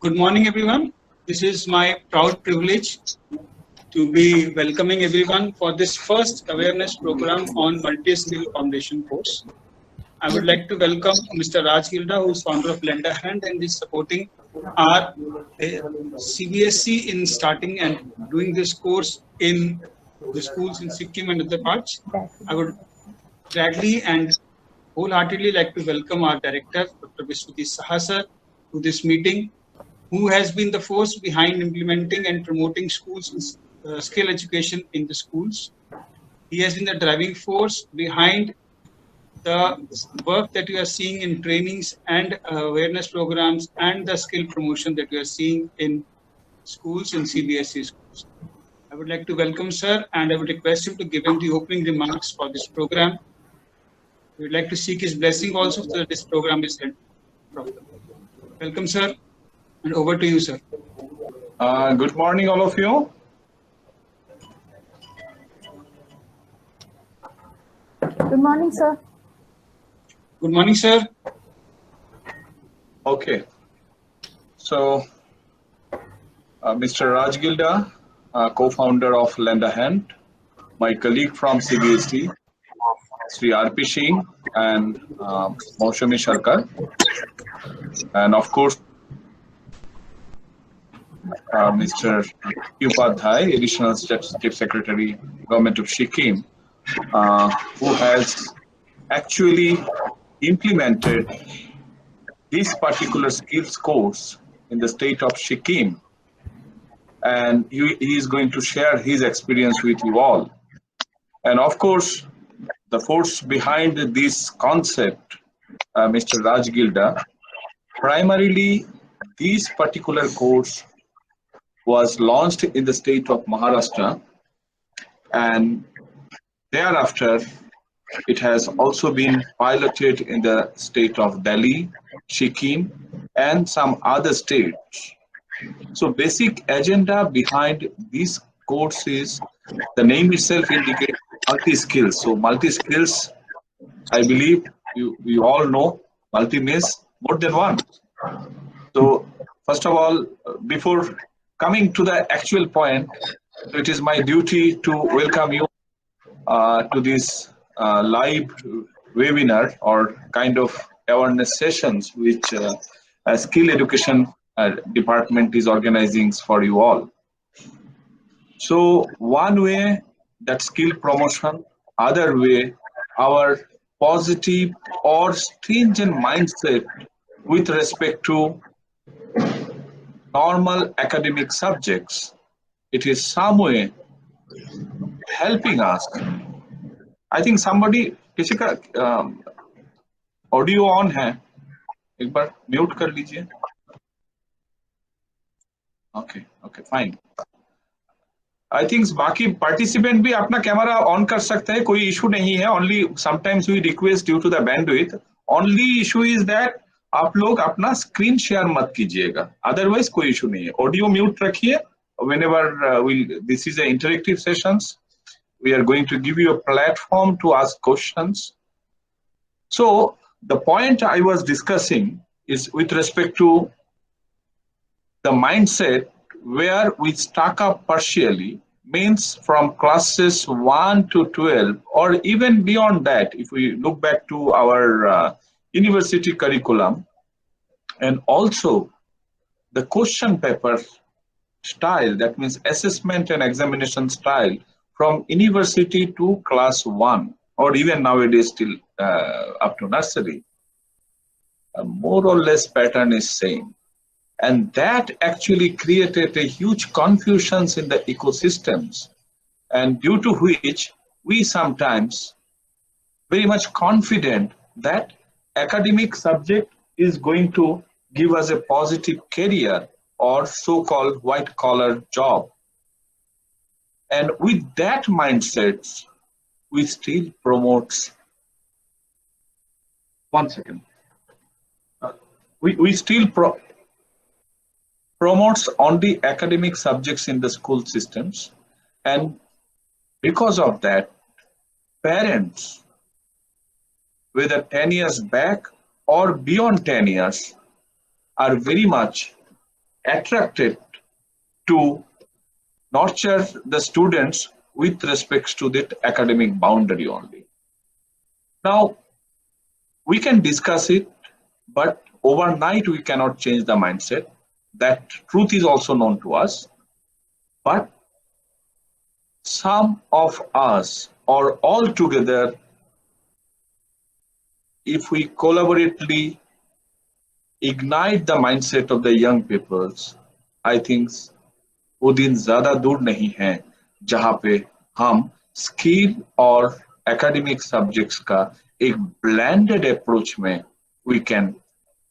Good morning, everyone. This is my proud privilege to be welcoming everyone for this first awareness program on multi-skill foundation course. I would like to welcome Mr. Raj Gilda, who is founder of Lend a Hand and is supporting our CBSE in starting and doing this course in the schools in Sikkim and other parts. I would gladly and wholeheartedly like to welcome our director, Dr. Vishwati Saha sir, to this meeting, who has been the force behind implementing and promoting schools skill education in the schools. He has been the driving force behind the work that you are seeing in trainings and awareness programs and the skill promotion that you are seeing in schools and CBSE schools. I would like to welcome sir and I would request him to give him the opening remarks for this program. We would like to seek his blessing also so that this program is held properly. Welcome sir, and over to you sir. Good morning, all of you. Good morning, sir. Good morning, sir. Okay. So, Mr. Raj Gilda, co-founder of Lend a Hand, my colleague from CBSE, Sri R.P. Singh and Maushami Sharkar, and of course, Mr. Upadhyay, Additional Chief Secretary, Government of Sikkim, who has actually implemented this particular skills course in the state of Sikkim, and he is going to share his experience with you all. And of course, the force behind this concept, Mr. Raj Gilda, primarily this particular course was launched in the state of Maharashtra, and thereafter it has also been piloted in the state of Delhi, Sikkim, and some other states. So basic agenda behind this course is, the name itself indicates multi-skills. So multi-skills, I believe you all know, multi means more than one. So first of all, before coming to the actual point, it is my duty to welcome you to this live webinar or kind of awareness sessions which skill education department is organizing for you all. So one way that skill promotion, other way our positive or stringent mindset with respect to normal academic subjects. It is some way helping us. I think somebody, किसी का audio on है, एक बार mute कर लीजिए. Okay fine. I think बाकी participant भी अपना camera on कर सकते हैं, कोई इशू नहीं है. Only sometimes we request due to the bandwidth. Only issue is that आप लोग अपना स्क्रीन शेयर मत कीजिएगा, अदरवाइज कोई इशू नहीं है. ऑडियो म्यूट रखिए. whenever this is an interactive sessions, we are going to give you a platform to ask questions. So the point I was discussing is with respect to the mindset where we stack up partially, means from classes 1 to 12 or even beyond that. If we look back to our university curriculum, and also the question paper style, that means assessment and examination style from university to class 1 or even nowadays still up to nursery, more or less pattern is same, and that actually created a huge confusions in the ecosystems, and due to which we sometimes very much confident that academic subject is going to give us a positive career or so-called white-collar job. And with that mindset, we still promotes. One second. We still promotes only academic subjects in the school systems, and because of that, parents, whether 10 years back or beyond 10 years, are very much attracted to nurture the students with respect to that academic boundary only. Now, we can discuss it, but overnight we cannot change the mindset. That truth is also known to us. But some of us, or all together, if we collaboratively ignite the mindset of the young peoples, I think वो दिन ज्यादा दूर नहीं है जहां पे हम skill और एकेडमिक सब्जेक्ट्स का एक ब्लेंडेड अप्रोच में we can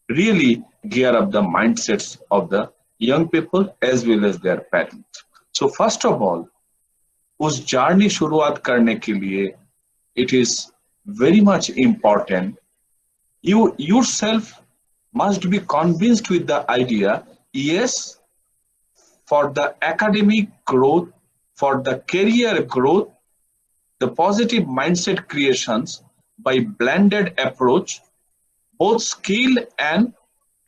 really gear up the mindsets of the young people as well as their parents. So first of all, उस जर्नी शुरुआत करने के लिए it is very much important you yourself must be convinced with the idea, yes, for the academic growth, for the career growth, the positive mindset creations by blended approach, both skill and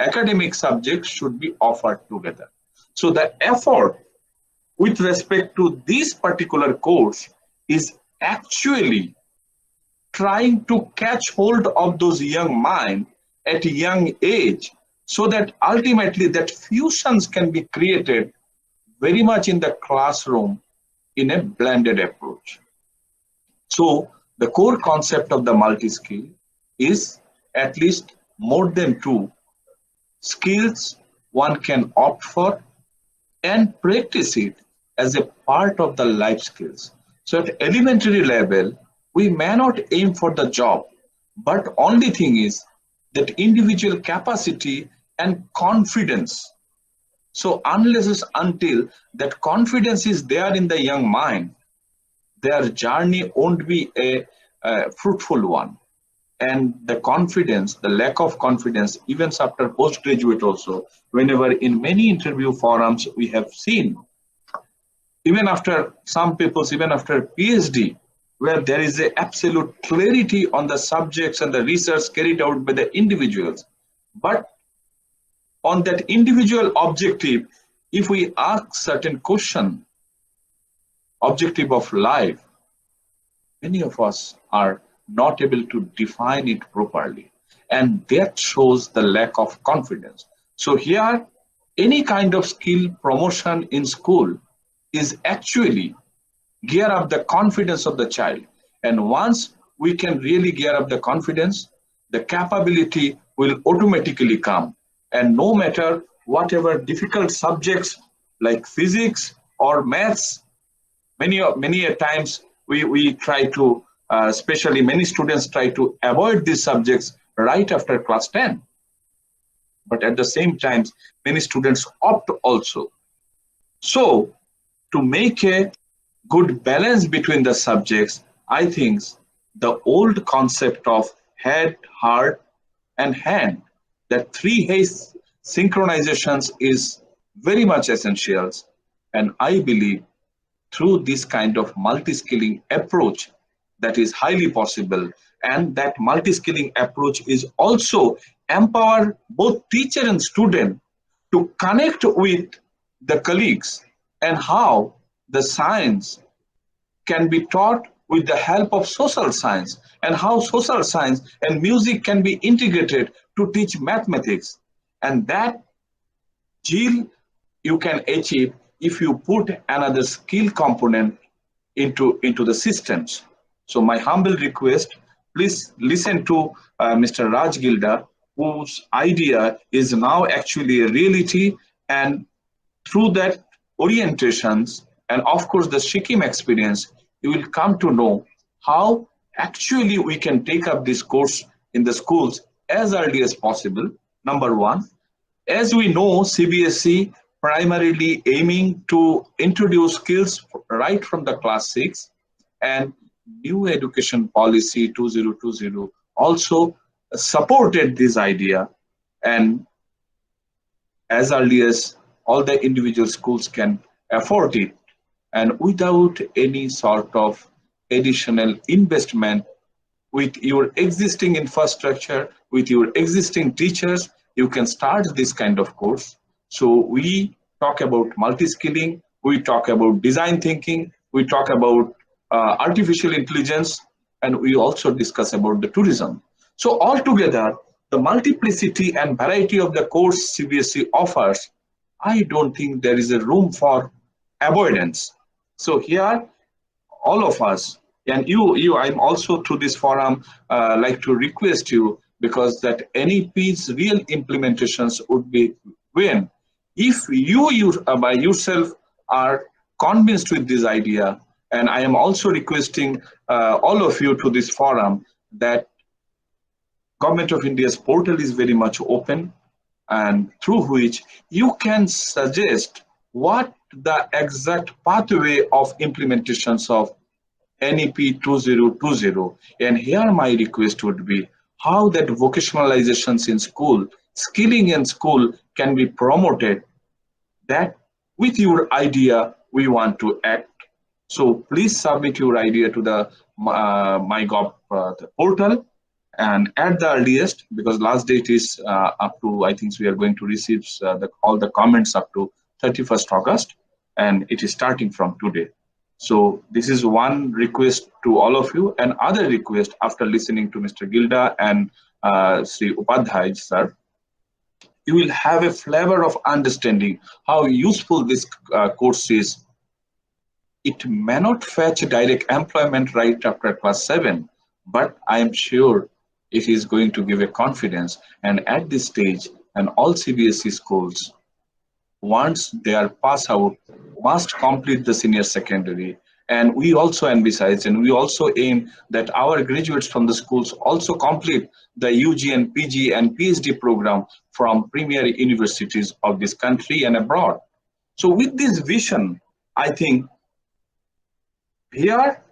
academic subjects should be offered together. So the effort with respect to this particular course is actually trying to catch hold of those young minds at a young age, so that ultimately that fusions can be created very much in the classroom in a blended approach. So the core concept of the multi-skill is at least more than two skills one can opt for and practice it as a part of the life skills. So at elementary level, we may not aim for the job, but only thing is that individual capacity and confidence. So unless until that confidence is there in the young mind, their journey won't be a fruitful one. And the confidence, the lack of confidence, even after postgraduate also, whenever in many interview forums we have seen, even after some people's, even after PhD, where there is a absolute clarity on the subjects and the research carried out by the individuals. But on that individual objective, if we ask certain question, objective of life, many of us are not able to define it properly. And that shows the lack of confidence. So here, any kind of skill promotion in school is actually gear up the confidence of the child. And once we can really gear up the confidence, the capability will automatically come. And no matter whatever difficult subjects like physics or maths, many a times we try to, especially many students try to avoid these subjects right after class 10. But at the same time, many students opt also. So to make a good balance between the subjects, I think the old concept of head, heart, and hand, that three H's synchronizations is very much essential. And I believe through this kind of multi-skilling approach, that is highly possible. And that multi-skilling approach is also empower both teacher and student to connect with the colleagues, and how the science can be taught with the help of social science, and how social science and music can be integrated to teach mathematics. And that Jill you can achieve if you put another skill component into the systems. So my humble request, please listen to Mr. Raj Gilda, whose idea is now actually a reality, and through that orientations and of course the Sikkim experience, you will come to know how actually we can take up this course in the schools as early as possible. Number one, as we know, CBSE primarily aiming to introduce skills right from the class 6, and new education policy 2020 also supported this idea, and as early as all the individual schools can afford it, and without any sort of additional investment, with your existing infrastructure, with your existing teachers, you can start this kind of course. So we talk about multi-skilling, we talk about design thinking, we talk about artificial intelligence, and we also discuss about the tourism. So altogether, the multiplicity and variety of the course CBSE offers, I don't think there is a room for avoidance. So here, all of us, and you, I'm also through this forum like to request you, because that NEP's real implementations would be when if you by yourself are convinced with this idea. And I am also requesting all of you to this forum that Government of India's portal is very much open, and through which you can suggest what the exact pathway of implementations of NEP 2020. And here my request would be how that vocationalizations in school, skilling in school can be promoted. That with your idea, we want to act. So please submit your idea to the MyGov portal, and at the earliest, because last date is up to, I think we are going to receive all the comments up to 31st August, and it is starting from today. So this is one request to all of you, and other request after listening to Mr. Gilda and Sri Upadhyay sir, you will have a flavor of understanding how useful this course is. It may not fetch direct employment right after class 7, but I am sure it is going to give a confidence. And at this stage, and all CBSE schools, once they are pass out, must complete the senior secondary. And we also envisage, and we also aim that our graduates from the schools also complete the UG and PG and PhD program from premier universities of this country and abroad. So with this vision, I think here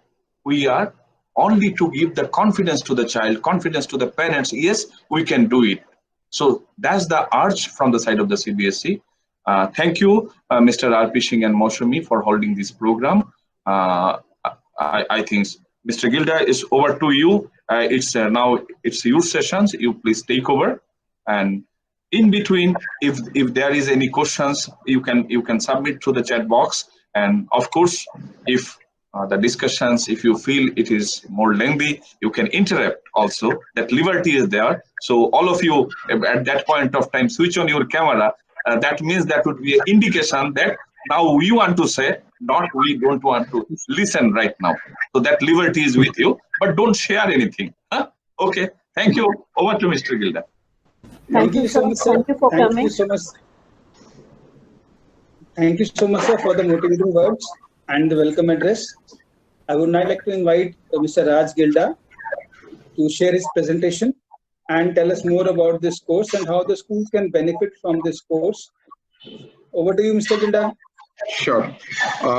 we are only to give the confidence to the child, confidence to the parents. Yes, we can do it. So that's the urge from the side of the CBSE. Thank you, Mr. R.P. Singh and Moshumi, for holding this program. I think Mr. Gilda is over to you. Now it's your sessions. You please take over. And in between, if there is any questions, you can submit to the chat box. And of course, if the discussions, if you feel it is more lengthy, you can interrupt also. That liberty is there. So all of you at that point of time, switch on your camera. That means that would be an indication that now we want to say, not we don't want to listen right now. So that liberty is with you, but don't share anything. Huh? Okay, thank you. Over to Mr. Gilda. Thank you so much, sir. Thank you for coming. Thank you so much. Thank you so much, sir, for the motivating words and the welcome address. I would now like to invite Mr. Raj Gilda to share his presentation and tell us more about this course and how the schools can benefit from this course. Over to you, Mr. Gilda. Sure.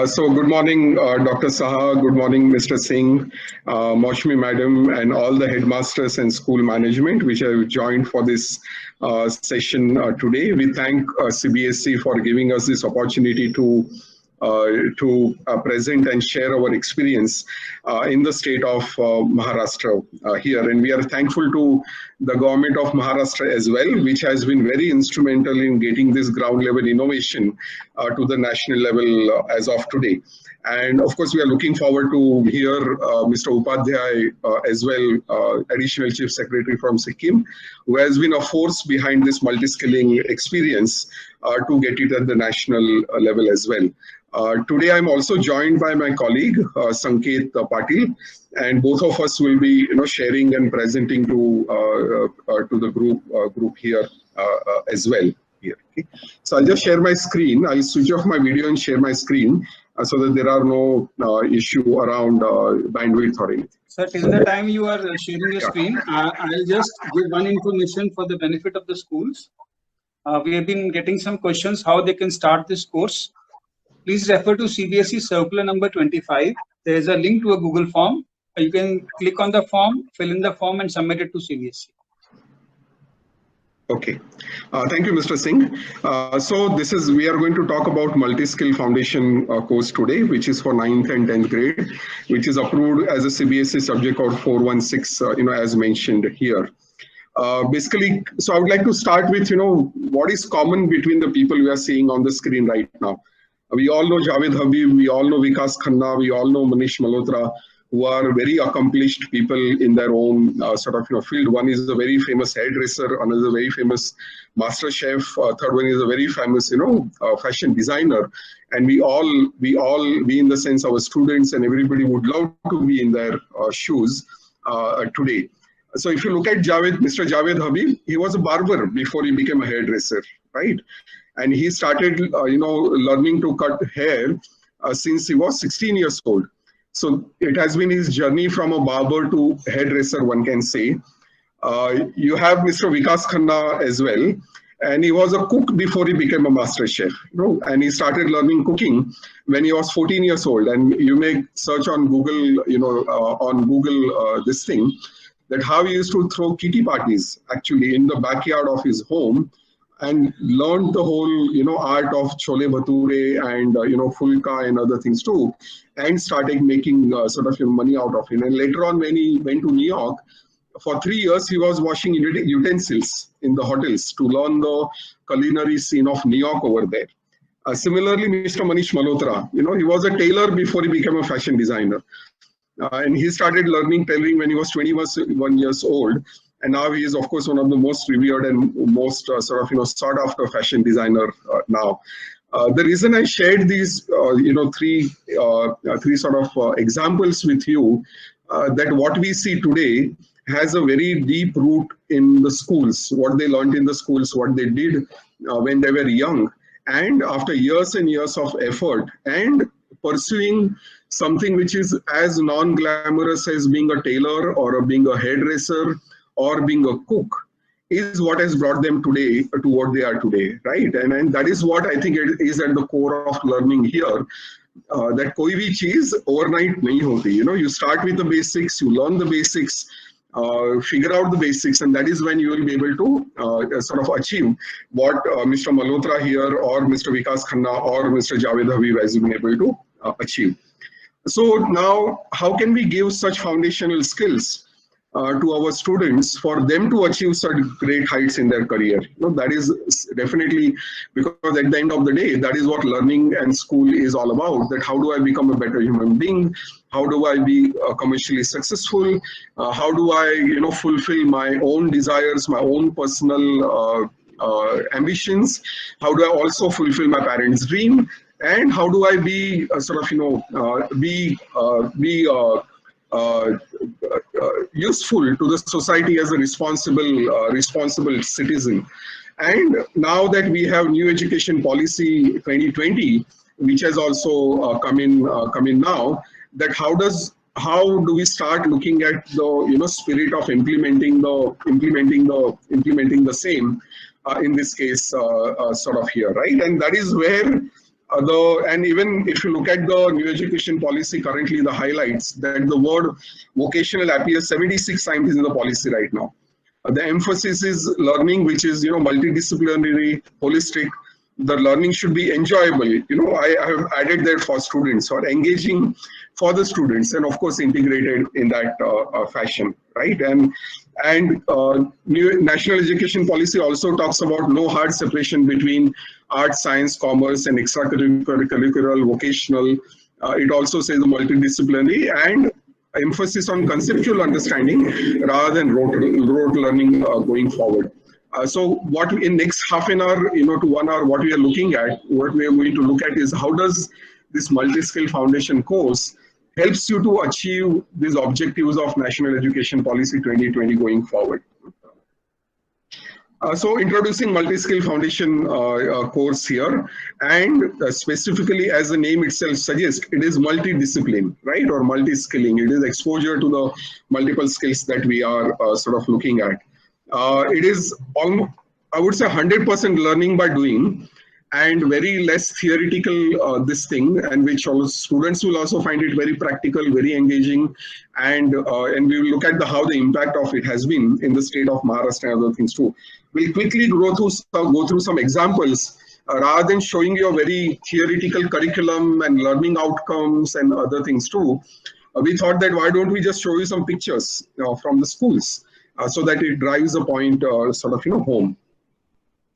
So good morning, Dr. Saha. Good morning, Mr. Singh, Moshmi Madam, and all the headmasters and school management which have joined for this session today. We thank CBSE for giving us this opportunity to present and share our experience in the state of Maharashtra here. And we are thankful to the government of Maharashtra as well, which has been very instrumental in getting this ground level innovation to the national level as of today. And of course, we are looking forward to hear Mr. Upadhyay as well, Additional Chief Secretary from Sikkim, who has been a force behind this multi-skilling experience to get it at the national level as well. Today, I'm also joined by my colleague, Sanket Patil, and both of us will be sharing and presenting to the group here as well. Here. Okay. So I'll just share my screen. I'll switch off my video and share my screen so that there are no issue around bandwidth or anything. Sir, till the time you are sharing your screen, I'll just give one information for the benefit of the schools. We have been getting some questions how they can start this course. Please refer to CBSE circular number 25. There is a link to a Google form. You can click on the form, fill in the form, and submit it to CBSE. Okay, thank you, Mr. Singh. So we are going to talk about multi-skill foundation course today, which is for 9th and 10th grade, which is approved as a CBSE subject code 416, as mentioned here. Basically, so I would like to start with, what is common between the people we are seeing on the screen right now. We all know Javed Habib, we all know Vikas Khanna, we all know Manish Malhotra, who are very accomplished people in their own field. One is a very famous hairdresser, another is a very famous master chef, third one is a very famous, fashion designer. And we in the sense our students and everybody would love to be in their shoes today. So if you look at Mr. Javed Habib, he was a barber before he became a hairdresser, right? And he started, learning to cut hair since he was 16 years old. So it has been his journey from a barber to hairdresser, one can say. You have Mr. Vikas Khanna as well. And he was a cook before he became a master chef, and he started learning cooking when he was 14 years old. And you may search on Google, this thing, that how he used to throw kitty parties actually in the backyard of his home, and learned the whole, art of chole bhature and, fulka and other things too, and started making money out of it. And later on, when he went to New York, for 3 years, he was washing utensils in the hotels to learn the culinary scene of New York over there. Similarly, Mr. Manish Malhotra, he was a tailor before he became a fashion designer. And he started learning tailoring when he was 21 years old. And now he is, of course, one of the most revered and most sought after fashion designer now. The reason I shared these, three examples with you, that what we see today has a very deep root in the schools, what they learned in the schools, what they did when they were young. And after years and years of effort and pursuing something which is as non-glamorous as being a tailor or being a hairdresser or being a cook, is what has brought them today to what they are today, right? And that is what I think it is at the core of learning here. That koi bhi cheez overnight nahi hoti. You start with the basics, you learn the basics, figure out the basics, and that is when you will be able to achieve what Mr. Malhotra here or Mr. Vikas Khanna or Mr. Javed Habib has been able to achieve. So now, how can we give such foundational skills to our students for them to achieve such great heights in their career? That is definitely, because at the end of the day, that is what learning and school is all about. That how do I become a better human being? How do I be commercially successful? How do I, fulfill my own desires, my own personal ambitions? How do I also fulfill my parents' dream? And how do I be useful to the society as a responsible citizen? And now that we have new education policy 2020, which has also come in now, that how do we start looking at the spirit of implementing the same in this case here, right? And that is where and even if you look at the new education policy currently, the highlights that the word vocational appears 76 times in the policy right now. The emphasis is learning, which is multidisciplinary, holistic. The learning should be enjoyable. I have added that for students, or engaging for the students, and of course integrated in that fashion, right? And new national education policy also talks about no hard separation between art, science, commerce, and extracurricular, vocational. It also says multidisciplinary and emphasis on conceptual understanding rather than rote learning going forward. So what in next half an hour, to 1 hour, what we are looking at, what we are going to look at is how does this multi-skill foundation course helps you to achieve these objectives of National Education Policy 2020 going forward. So introducing multi-skill foundation course here, and specifically as the name itself suggests, it is multidiscipline, right? Or multi-skilling. It is exposure to the multiple skills that we are looking at. It is, I would say, 100% learning by doing, and very less theoretical this thing, and which all students will also find it very practical, very engaging, and we will look at how the impact of it has been in the state of Maharashtra and other things too. We'll quickly go through some examples rather than showing you a very theoretical curriculum and learning outcomes and other things too. We thought that why don't we just show you some pictures from the schools, so that it drives the point home.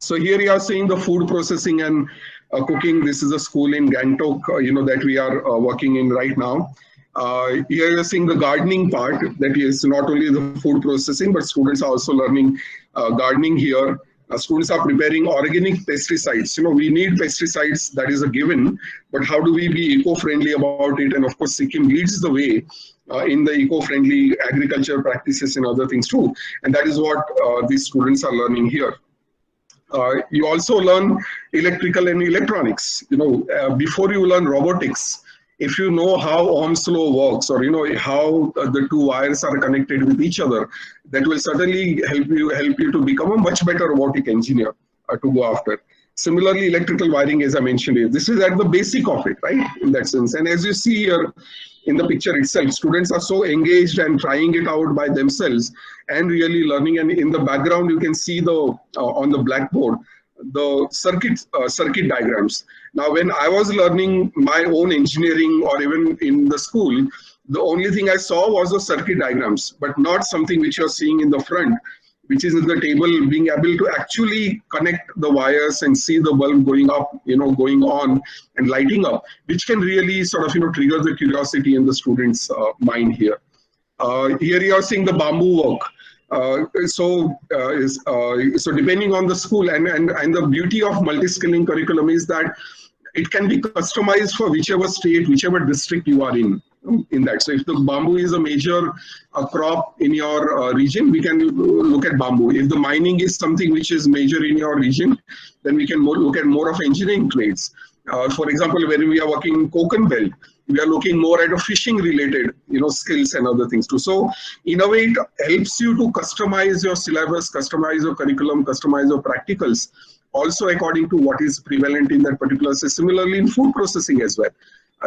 So here you are seeing the food processing and cooking. This is a school in Gangtok, that we are working in right now. Here you're seeing the gardening part, that is not only the food processing, but students are also learning gardening here. Students are preparing organic pesticides. We need pesticides, that is a given, but how do we be eco-friendly about it? And of course, Sikkim leads the way in the eco-friendly agriculture practices and other things too. And that is what these students are learning here. You also learn electrical and electronics. Before you learn robotics, if you know how Ohm's law works, or how the two wires are connected with each other, that will certainly help you to become a much better robotic engineer to go after. Similarly, electrical wiring, as I mentioned, this is at the basic of it, right? In that sense. And as you see here in the picture itself, students are so engaged and trying it out by themselves and really learning. And in the background, you can see on the blackboard, the circuit diagrams. Now, when I was learning my own engineering, or even in the school, the only thing I saw was the circuit diagrams, but not something which you're seeing in the front, which is in the table, being able to actually connect the wires and see the bulb going up, going on and lighting up, which can really trigger the curiosity in the students' mind here. Here you are seeing the bamboo work. So depending on the school, and the beauty of multi-skilling curriculum is that it can be customized for whichever state, whichever district you are in that. So if the bamboo is a major crop in your region, we can look at bamboo. If the mining is something which is major in your region, then we can look at more of engineering trades. For example, when we are working in Konkan Belt, we are looking more at a fishing related, skills and other things too. So in a way, it helps you to customize your syllabus, customize your curriculum, customize your practicals, also according to what is prevalent in that particular. So similarly in food processing as well,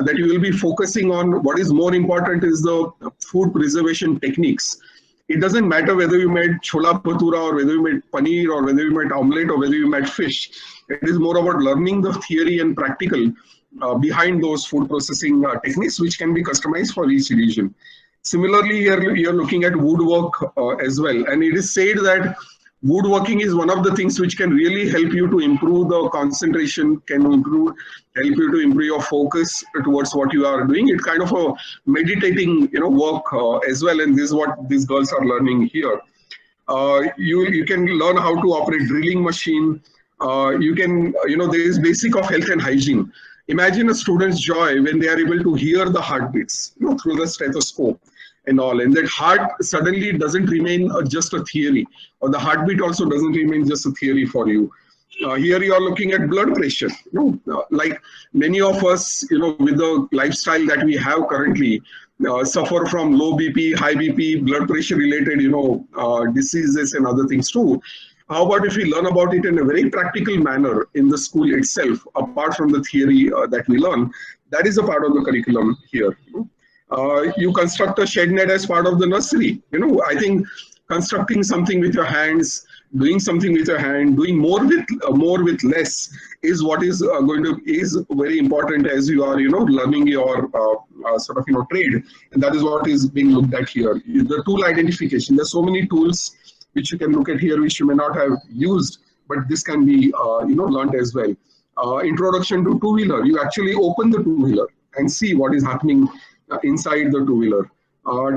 that you will be focusing on what is more important is the food preservation techniques. It doesn't matter whether you made chola bhatura, or whether you made paneer, or whether you made omelette, or whether you made fish. It is more about learning the theory and practical behind those food processing techniques, which can be customized for each region. Similarly, here you're looking at woodwork as well. And it is said that woodworking is one of the things which can really help you to improve the concentration, can help you to improve your focus towards what you are doing. It's kind of a meditating, work as well. And this is what these girls are learning here. You can learn how to operate drilling machine. You can, there is basic of health and hygiene. Imagine a student's joy when they are able to hear the heartbeats, through the stethoscope and all, and that heart suddenly doesn't remain just a theory, or the heartbeat also doesn't remain just a theory for you. Here you are looking at blood pressure. Like many of us, with the lifestyle that we have currently, suffer from low BP, high BP, blood pressure related, diseases and other things too. How about if we learn about it in a very practical manner in the school itself, apart from the theory that we learn? That is a part of the curriculum here. You construct a shed net as part of the nursery. I think constructing something with your hands, doing something with your hand, doing more with less is what is is very important as you are learning your trade, and that is what is being looked at here. The tool identification. There's so many tools which you can look at here, which you may not have used, but this can be learned as well. Introduction to two-wheeler. You actually open the two-wheeler and see what is happening inside the two-wheeler.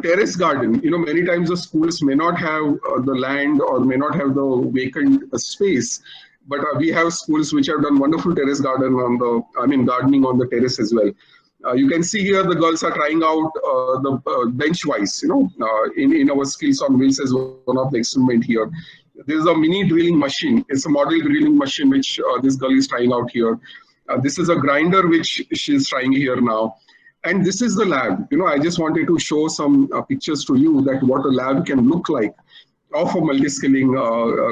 Terrace garden. Many times the schools may not have the land or may not have the vacant space, but we have schools which have done wonderful terrace garden gardening on the terrace as well. You can see here the girls are trying out the bench wise, in our skills on wheels as one of the experiment here. This is a mini drilling machine. It's a model drilling machine which this girl is trying out here. This is a grinder which she's trying here now. And this is the lab. I just wanted to show some pictures to you that what a lab can look like of a multi-skilling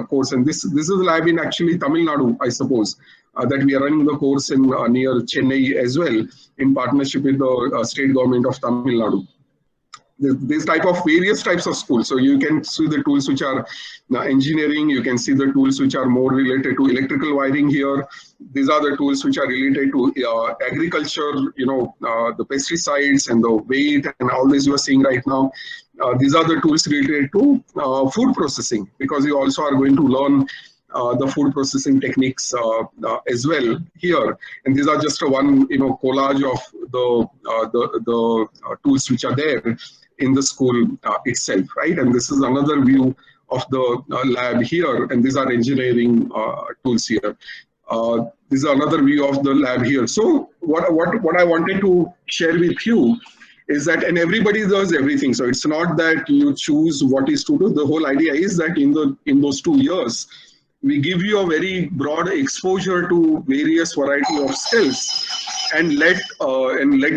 course. And this is a lab in actually Tamil Nadu, I suppose, that we are running the course in near Chennai as well, in partnership with the state government of Tamil Nadu. This type of various types of schools. So you can see the tools which are engineering. You can see the tools which are more related to electrical wiring here. These are the tools which are related to agriculture, the pesticides and the weight and all this you are seeing right now. these are the tools related to food processing, because you also are going to learn the food processing techniques as well here. And these are just one collage of the tools which are there in the school itself, right? And this is another view of the lab here, and these are engineering tools here. This is another view of the lab here. So what I wanted to share with you is that, and everybody does everything. So it's not that you choose what is to do. The whole idea is that in those 2 years, we give you a very broad exposure to various variety of skills, and let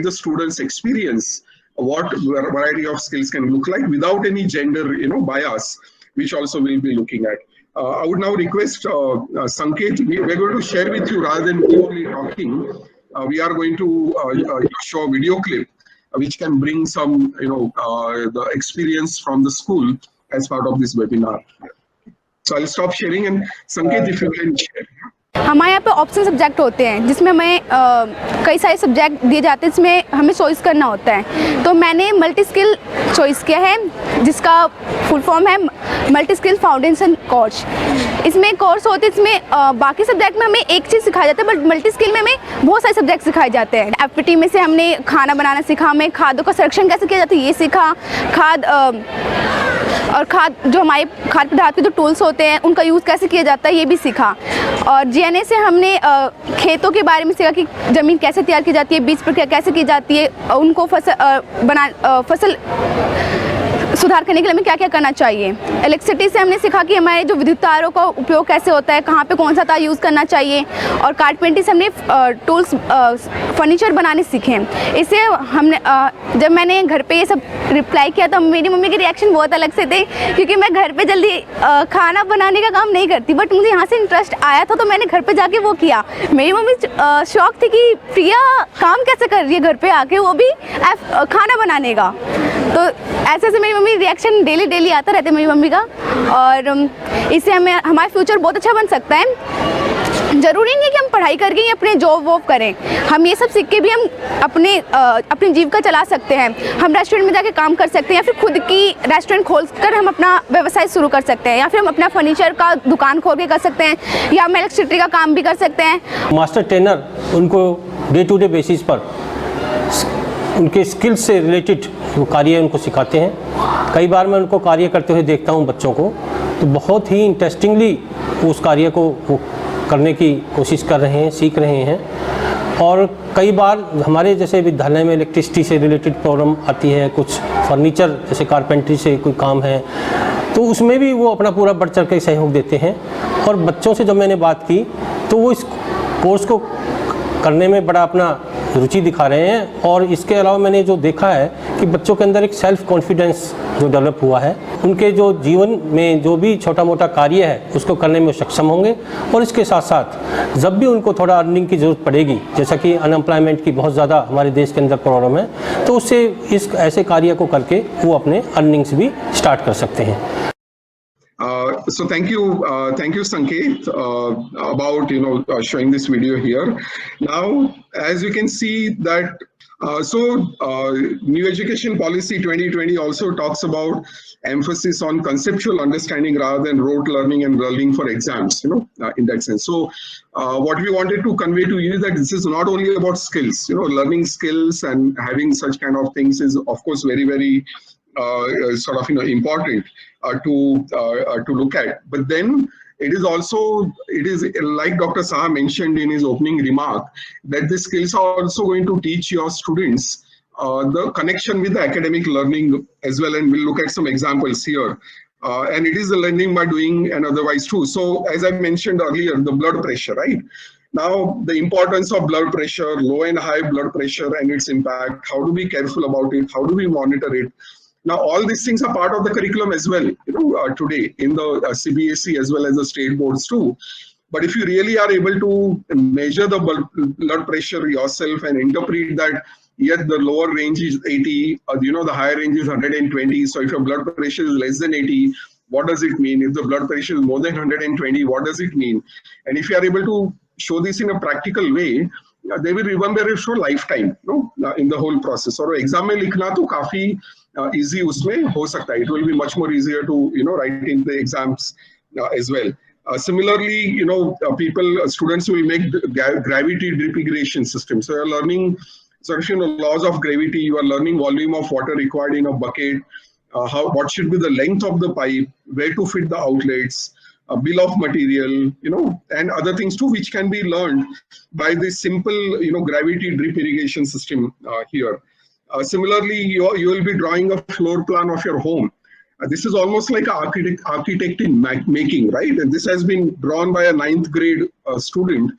the students experience what variety of skills can look like without any gender bias, which also we'll be looking at. I would now request Sanket. We're going to share with you, rather than me only talking, we are going to show a video clip which can bring some the experience from the school as part of this webinar. So I'll stop sharing, and Sanket, if you can share. हमारे यहाँ पे option subject होते हैं जिसमें हमें कई सारे subject दिए जाते हैं, जिसमें हमें चॉइस करना होता है। तो मैंने मल्टी स्किल चॉइस किया है, जिसका फुल फॉर्म है मल्टी स्किल फाउंडेशन कोर्स। इसमें कोर्स होते हैं, इसमें बाकी सब्जेक्ट में हमें एक चीज़ सिखाया जाता है, बट मल्टी स्किल में हमें बहुत सारे सब्जेक्ट सिखाए जाते हैं। एफपीटी में से हमने खाना बनाना सीखा, हमें खादों का संरक्षण कैसे किया जाता है ये सीखा, खाद जो हमारे खाद्य पदार्थ के जो टूल्स होते हैं उनका यूज़ कैसे किया जाता है ये भी सीखा। और जीएनए से हमने खेतों के बारे में सीखा कि ज़मीन कैसे तैयार की जाती है, बीज प्रक्रिया कैसे की जाती है, उनको फसल सुधार करने के लिए हमें क्या क्या करना चाहिए। इलेक्ट्रिसिटी से हमने सीखा कि हमारे जो विद्युत तारों का उपयोग कैसे होता है, कहाँ पे कौन सा तार यूज़ करना चाहिए। और कारपेंटरी से हमने टूल्स फर्नीचर बनाने सीखे। इससे हमने जब मैंने घर पे ये सब रिप्लाई किया तो मेरी मम्मी के रिएक्शन बहुत अलग से थे, क्योंकि मैं घर पे जल्दी खाना बनाने का काम नहीं करती, बट मुझे यहाँ से इंटरेस्ट आया था तो मैंने घर पे जाके वो किया। मेरी मम्मी शौक थी कि प्रिया काम कैसे कर रही है घर पे आके, वो भी खाना बनाने का। तो ऐसे ऐसे मेरी मम्मी रिएक्शन डेली आता रहता है मेरी मम्मी का, और इससे हमारा फ्यूचर बहुत अच्छा बन सकता है। ज़रूरी नहीं है कि हम पढ़ाई करके ही अपने जॉब वॉब करें, हम ये सब सीख के भी हम अपनी जीविका चला सकते हैं। हम रेस्टोरेंट में जाके काम कर सकते हैं, या फिर खुद की रेस्टोरेंट खोल कर हम अपना व्यवसाय शुरू कर सकते हैं, या फिर हम अपना फर्नीचर का दुकान खोल के कर सकते हैं, या हम इलेक्ट्रिसिटी का काम भी कर सकते हैं। मास्टर ट्रेनर उनको डे टू डे बेसिस पर उनके स्किल्स से रिलेटेड वो कार्य उनको सिखाते हैं। कई बार मैं उनको कार्य करते हुए देखता हूँ बच्चों को, तो बहुत ही इंटरेस्टिंगली उस कार्य को वो करने की कोशिश कर रहे हैं, सीख रहे हैं। और कई बार हमारे जैसे विद्यालय में इलेक्ट्रिसिटी से रिलेटेड प्रॉब्लम आती है, कुछ फर्नीचर जैसे कारपेंट्री से कोई काम है, तो उसमें भी वो अपना पूरा बढ़ चढ़ के सहयोग देते हैं। और बच्चों से जब मैंने बात की तो वो इस कोर्स को करने में बड़ा अपना रुचि दिखा रहे हैं। और इसके अलावा मैंने जो देखा है कि बच्चों के अंदर एक सेल्फ कॉन्फिडेंस जो डेवलप हुआ है, उनके जो जीवन में जो भी छोटा मोटा कार्य है उसको करने में सक्षम होंगे। और इसके साथ साथ जब भी उनको थोड़ा अर्निंग की ज़रूरत पड़ेगी, जैसा कि अनएम्प्लॉयमेंट की बहुत ज़्यादा हमारे देश के अंदर प्रॉब्लम है, तो उससे इस ऐसे कार्य को करके वो अपने अर्निंग्स भी स्टार्ट कर सकते हैं। So thank you Sanket, about showing this video here. Now, as you can see that New Education Policy 2020 also talks about emphasis on conceptual understanding rather than rote learning and learning for exams, in that sense. So what we wanted to convey to you is that this is not only about skills, learning skills and having such kind of things is of course very, very sort of important to look at, but then it is like Dr. Saha mentioned in his opening remark, that the skills are also going to teach your students the connection with the academic learning as well, and we'll look at some examples here. And it is the learning by doing and otherwise too. So as I mentioned earlier, the blood pressure, right? Now, the importance of blood pressure, low and high blood pressure and its impact, how to be careful about it, how do we monitor it? Now, all these things are part of the curriculum as well, today in the CBSE as well as the state boards too. But if you really are able to measure the blood pressure yourself and interpret that, yet the lower range is 80, the higher range is 120. So if your blood pressure is less than 80, what does it mean? If the blood pressure is more than 120, what does it mean? And if you are able to show this in a practical way, they will remember it for lifetime, in the whole process. और exam में लिखना तो काफी easy उसमें हो सकता है. It will be much more easier to write in the exams as well. Similarly, students will make gravity drip irrigation system. So you're learning sort of laws of gravity. You are learning volume of water required in a bucket. What should be the length of the pipe? Where to fit the outlets? Bill of material, and other things too, which can be learned by this simple, gravity drip irrigation system here. Similarly, you will be drawing a floor plan of your home. This is almost like an architect in making, right? And this has been drawn by a 9th grade student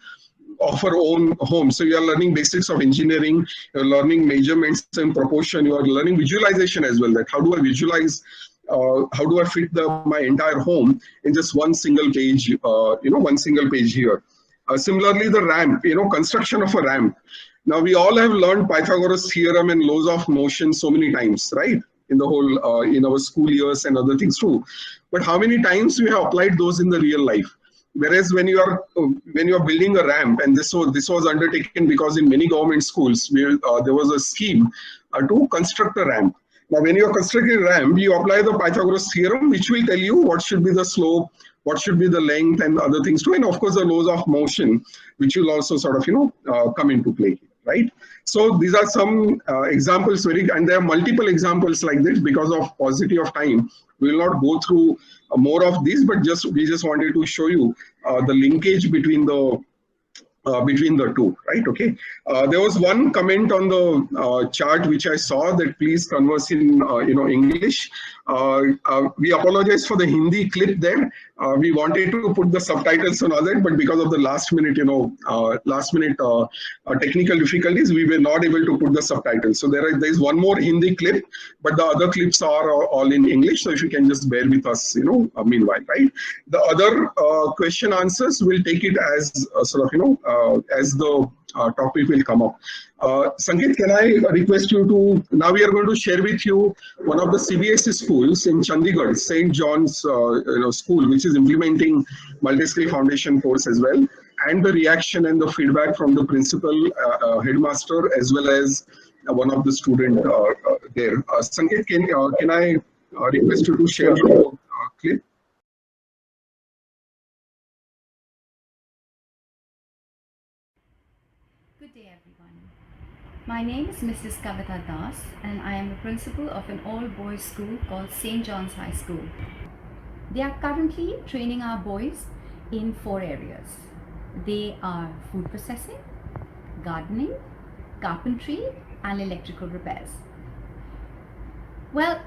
of her own home. So you are learning basics of engineering, you're learning measurements and proportion, you are learning visualization as well, that how do I visualize, how do I fit my entire home in just one single page, one single page here. Similarly, the ramp, construction of a ramp. Now we all have learned Pythagoras theorem and laws of motion so many times, right? In the whole, in our school years and other things too. But how many times we have applied those in the real life? Whereas when you are building a ramp, and this was undertaken because in many government schools there was a scheme to construct a ramp. Now when you are constructing a ramp, you apply the Pythagoras theorem, which will tell you what should be the slope, what should be the length, and other things too, and of course the laws of motion, which will also sort of come into play, right? So these are some examples, and there are multiple examples like this. Because of paucity of time, we will not go through more of these, but we just wanted to show you the linkage between the two, right? Okay. There was one comment on the chart which I saw, that please converse in English. We apologize for the Hindi clip there. We wanted to put the subtitles on all that, but because of the last minute technical difficulties, we were not able to put the subtitles. So there is one more Hindi clip, but the other clips are all in English. So if you can just bear with us, meanwhile, right? The other question answers, will take it as as the topic will come up. Sanket, can I request you to, now we are going to share with you one of the CBSE schools in Chandigarh, St. John's school, which is implementing multi-skill foundation course as well, and the reaction and the feedback from the principal, headmaster, as well as one of the student there. Sanket, can I request you to share the clip? Good day, everyone. My name is Mrs. Kavita Das, and I am the principal of an all-boys school called St. John's High School. They are currently training our boys in 4 areas. They are food processing, gardening, carpentry, and electrical repairs. Well,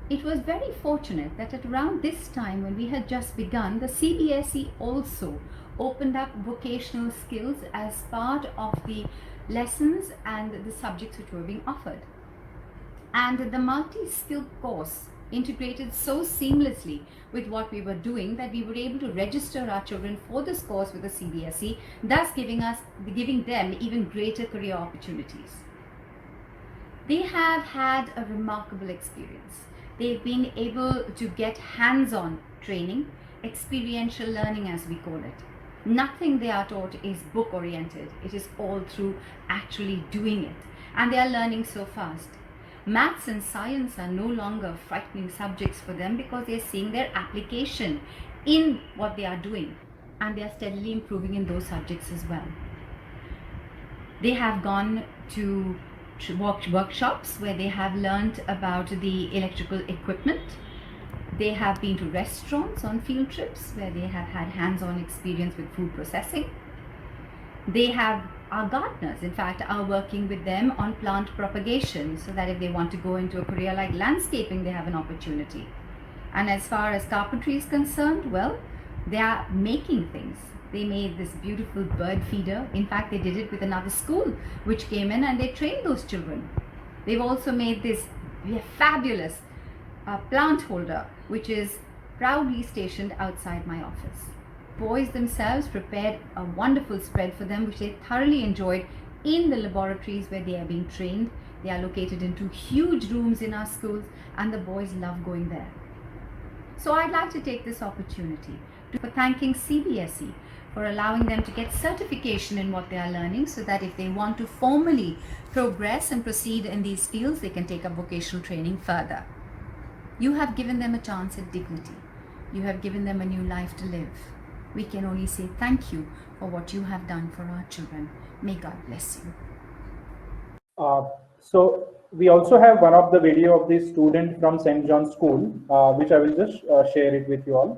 it was very fortunate that at around this time, when we had just begun, the CBSE also opened up vocational skills as part of the lessons and the subjects which were being offered. And the multi-skill course integrated so seamlessly with what we were doing that we were able to register our children for this course with the CBSE, thus giving them even greater career opportunities. They have had a remarkable experience. They've been able to get hands-on training, experiential learning as we call it. Nothing they are taught is book oriented. It is all through actually doing it. And they are learning so fast. Maths and science are no longer frightening subjects for them because they are seeing their application in what they are doing. And they are steadily improving in those subjects as well. They have gone to workshops where they have learned about the electrical equipment. They have been to restaurants on field trips where they have had hands-on experience with food processing. They have our gardeners, in fact, are working with them on plant propagation so that if they want to go into a career like landscaping, they have an opportunity. And as far as carpentry is concerned, well, they are making things. They made this beautiful bird feeder. In fact, they did it with another school which came in and they trained those children. They've also made this fabulous plant holder, which is proudly stationed outside my office. Boys themselves prepared a wonderful spread for them, which they thoroughly enjoyed in the laboratories where they are being trained. They are located in 2 huge rooms in our schools, and the boys love going there. So I'd like to take this opportunity for thanking CBSE for allowing them to get certification in what they are learning, so that if they want to formally progress and proceed in these fields, they can take up vocational training further. You have given them a chance at dignity. You have given them a new life to live. We can only say thank you for what you have done for our children. May God bless you. So we also have one of the video of this student from St. John's School, which I will just share it with you all.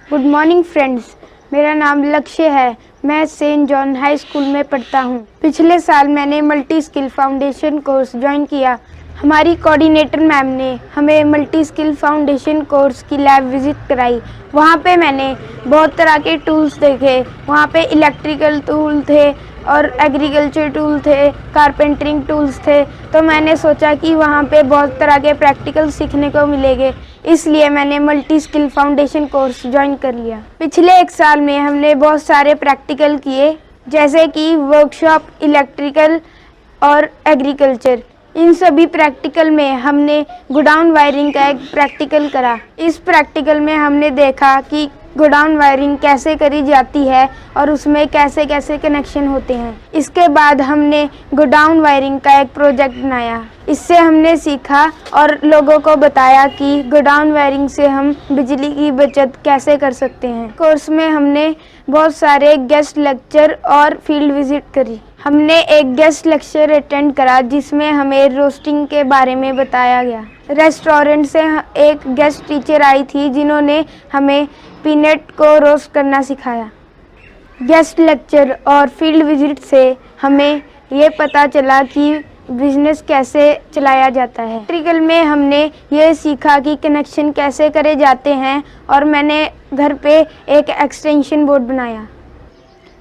Good morning friends, मेरा नाम लक्ष्य है। मैं Saint John high school में पढ़ता हूँ। पिछले साल मैंने multi skill foundation course join किया। हमारी कोऑर्डिनेटर मैम ने हमें मल्टी स्किल फाउंडेशन कोर्स की लैब विजिट कराई। वहाँ पे मैंने बहुत तरह के टूल्स देखे। वहाँ पे इलेक्ट्रिकल टूल थे और एग्रीकल्चर टूल थे, कारपेंटरिंग टूल्स थे। तो मैंने सोचा कि वहाँ पे बहुत तरह के प्रैक्टिकल सीखने को मिलेंगे, इसलिए मैंने multi skill foundation course join कर लिया। पिछले एक साल में हमने बहुत सारे प्रैक्टिकल किए, जैसे कि वर्कशॉप, इलेक्ट्रिकल और एग्रीकल्चर। इन सभी प्रैक्टिकल में हमने गोडाउन वायरिंग का एक प्रैक्टिकल करा। इस प्रैक्टिकल में हमने देखा कि गोडाउन वायरिंग कैसे करी जाती है और उसमें कैसे कैसे कनेक्शन होते हैं। इसके बाद हमने गोडाउन वायरिंग का एक प्रोजेक्ट बनाया। इससे हमने सीखा और लोगों को बताया कि गोडाउन वायरिंग से हम बिजली की बचत कैसे कर सकते हैं। कोर्स में हमने बहुत सारे गेस्ट लेक्चर और फील्ड विजिट करी। हमने एक गेस्ट लेक्चर अटेंड करा जिसमें हमें रोस्टिंग के बारे में बताया गया। रेस्टोरेंट से एक गेस्ट टीचर आई थी जिन्होंने हमें पीनट को रोस्ट करना सिखाया। गेस्ट लेक्चर और फील्ड विजिट से हमें ये पता चला कि बिजनेस कैसे चलाया जाता है। प्रैक्टिकल में हमने ये सीखा कि कनेक्शन कैसे करे जाते हैं और मैंने घर पे एक एक्सटेंशन बोर्ड बनाया।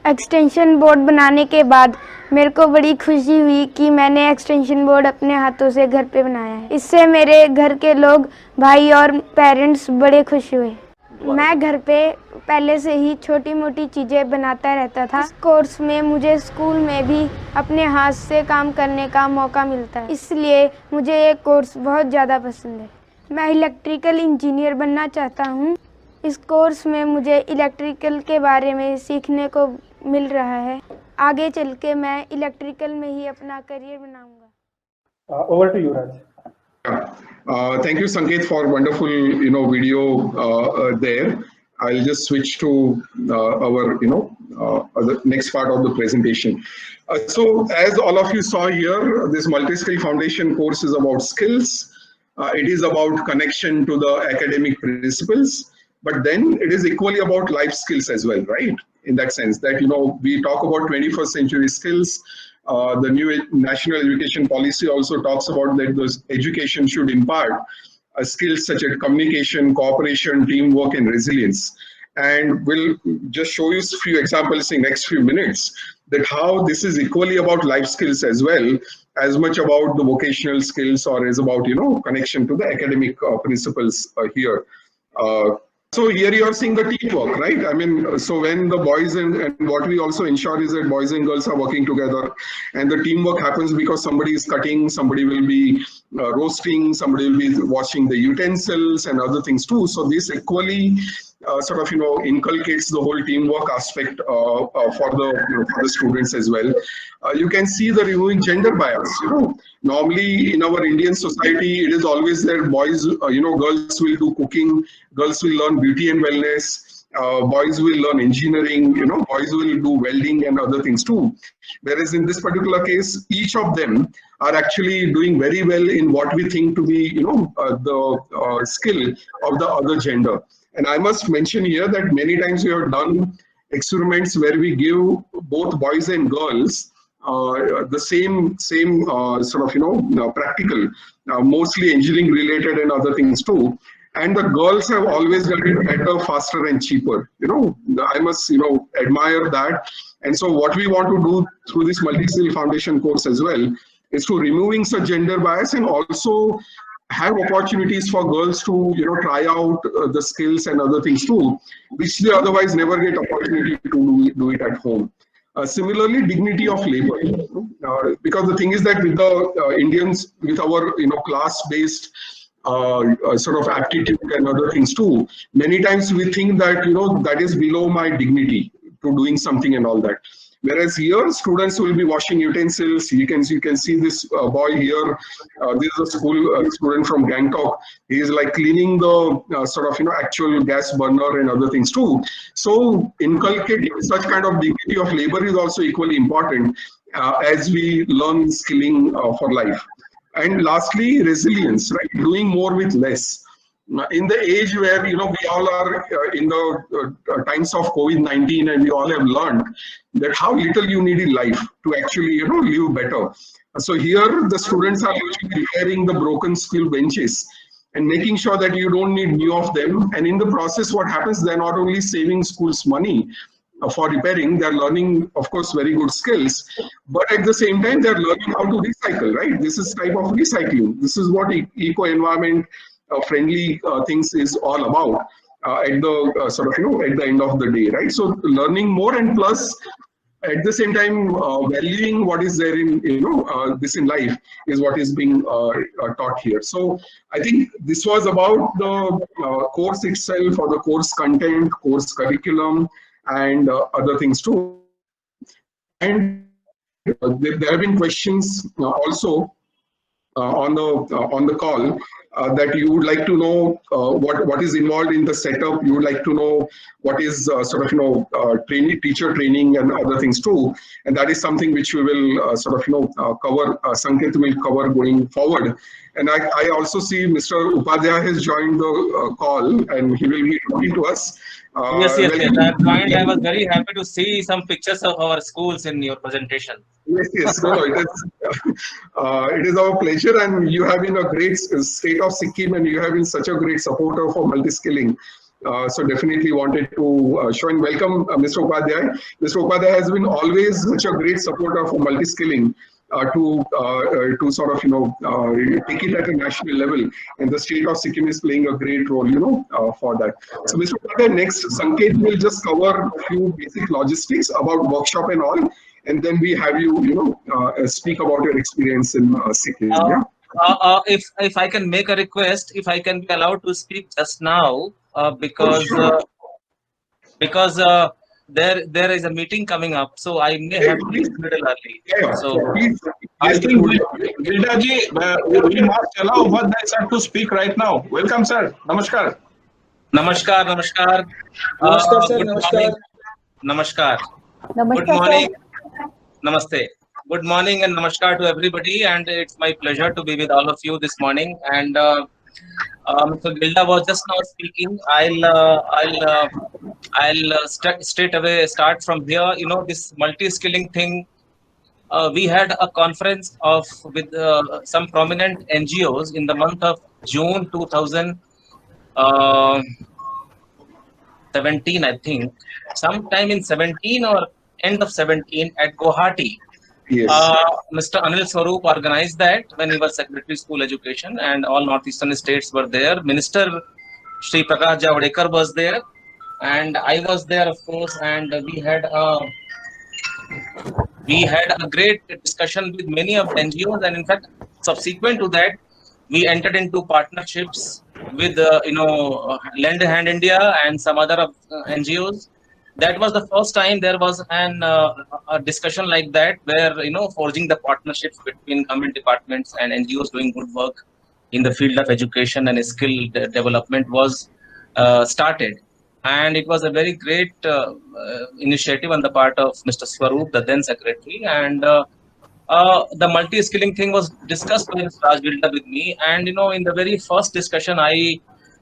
एक्सटेंशन बोर्ड बनाने के बाद मेरे को बड़ी खुशी हुई कि मैंने एक्सटेंशन बोर्ड अपने हाथों से घर पे बनाया है। इससे मेरे घर के लोग, भाई और पेरेंट्स बड़े खुश हुए। मैं घर पे पहले से ही छोटी मोटी चीज़ें बनाता रहता था। इस कोर्स में मुझे स्कूल में भी अपने हाथ से काम करने का मौका मिलता है, इसलिए मुझे ये कोर्स बहुत ज़्यादा पसंद है। मैं इलेक्ट्रिकल इंजीनियर बनना चाहता हूँ। इस कोर्स में मुझे इलेक्ट्रिकल के बारे में सीखने को मिल रहा है। आगे चल के मैं इलेक्ट्रिकल में ही अपना करियर बनाऊंगा। Over to you, Raj. Thank you, Sanket, for wonderful, video there. I'll just switch to our, the next part of the presentation. So, as all of you saw here, this multi-skill foundation course is about skills. It is about connection to the academic principles, but then it is equally about life skills as well, right? In that sense that, we talk about 21st century skills. The new national education policy also talks about that those education should impart skills such as communication, cooperation, teamwork, and resilience. And we'll just show you a few examples in next few minutes that how this is equally about life skills as well, as much about the vocational skills or as about, connection to the academic principles here. So here you are seeing the teamwork, right? I mean, so when the boys and what we also ensure is that boys and girls are working together, and the teamwork happens because somebody is cutting, somebody will be roasting, somebody will be washing the utensils and other things too. So this equally sort of, inculcates the whole teamwork aspect for the students as well. You can see the removing gender bias. Normally in our Indian society, it is always that boys, girls will do cooking, girls will learn beauty and wellness, boys will learn engineering, boys will do welding and other things too. Whereas in this particular case, each of them are actually doing very well in what we think to be, the skill of the other gender. And I must mention here that many times we have done experiments where we give both boys and girls the same sort of, practical, mostly engineering related and other things too. And the girls have always done it better, faster and cheaper. I must, admire that. And so what we want to do through this multi-skill foundation course as well is to removing such gender bias and also have opportunities for girls to, try out the skills and other things too, which they otherwise never get opportunity to do it at home. Similarly, dignity of labor, because the thing is that with the Indians, with our, class-based sort of aptitude and other things too. Many times we think that, that is below my dignity to doing something and all that. Whereas here, students will be washing utensils. You can see this boy here. This is a school student from Gangtok. He is like cleaning the sort of actual gas burner and other things too. So inculcating such kind of dignity of labor is also equally important as we learn skilling for life. And lastly, resilience, right? Doing more with less. In the age where we all are in the times of COVID-19, and we all have learned that how little you need in life to actually live better. So here the students are usually repairing the broken skill benches and making sure that you don't need new of them. And in the process, what happens, they're not only saving schools money for repairing, they're learning, of course, very good skills, but at the same time, they're learning how to recycle, right? This is type of recycling. This is what eco-environment friendly things is all about at the sort of at the end of the day, right? So learning more, and plus at the same time valuing what is there in this in life is what is being taught here. So I think this was about the course itself, or the course content, course curriculum, and other things too. And there have been questions also on the call that you would like to know what is involved in the setup. You would like to know what is sort of teacher training and other things too. And that is something which we will sort of cover. Sanket will cover going forward. And I also see Mr. Upadhyay has joined the call, and he will be talking to us. Yes. I've joined. I was very happy to see some pictures of our schools in your presentation. Yes. No, it is our pleasure, and you have been a great state of Sikkim, and you have been such a great supporter for multi-skilling. So definitely wanted to show and welcome Mr. Upadhyay. Mr. Upadhyay has been always such a great supporter for multi-skilling. To sort of take it at a national level, and the state of Sikkim is playing a great role for that. So Mr. Upadhyay, next Sanket will just cover a few basic logistics about workshop and all, and then we have you speak about your experience in Sikkim. If I can make a request, if I can be allowed to speak just now, because there is a meeting coming up, so I may have to leave a little early. Yeah. So I think Gilda ji, we must allow Upadhyay sir to speak right now. Welcome, sir. Namaskar. Namaskar. Namaskar, sir. Namaskar. Namaskar. Good morning. Namaste. Good morning and namaskar to everybody, and it's my pleasure to be with all of you this morning. And Mr. Gilda was just now speaking. I'll straight away start from here. This multi-skilling thing. We had a conference with some prominent NGOs in the month of June 2017, I think. Sometime in 17 or end of 17 at Guwahati. Yes. Mr. Anil Swarup organized that when he was Secretary School Education, and all northeastern states were there. Minister Shri Prakash Javadekar was there, and I was there, of course, and we had a great discussion with many of the NGOs, and in fact, subsequent to that, we entered into partnerships with Lend a Hand India and some other NGOs. That was the first time there was a discussion like that, where forging the partnerships between government departments and NGOs doing good work in the field of education and skill development was started. And it was a very great initiative on the part of Mr. Swarup, the then secretary. And the multi-skilling thing was discussed by Mr. Raj Gilda with me. And in the very first discussion, I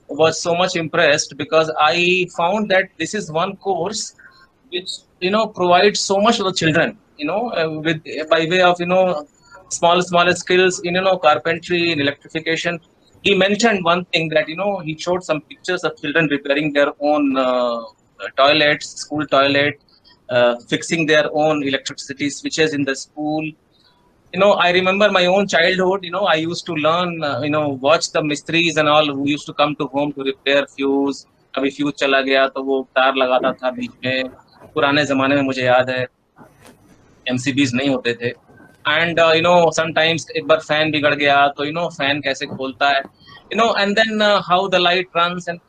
was so much impressed, because I found that this is one course which provides so much to the children, with by way of small skills in carpentry, in electrification. He mentioned one thing that he showed some pictures of children repairing their own toilets, school toilet, fixing their own electricity switches in the school. I remember my own childhood. I used to learn, watch the mistries and all who used to come to home to repair fuse. कभी fuse चला गया तो वो तार लगाता था बीच में. पुराने जमाने में मुझे याद है MCBs नहीं होते थे. And sometimes एक बार फैन बिगड़ गया तो फैन कैसे खोलता है. and then how the light runs, and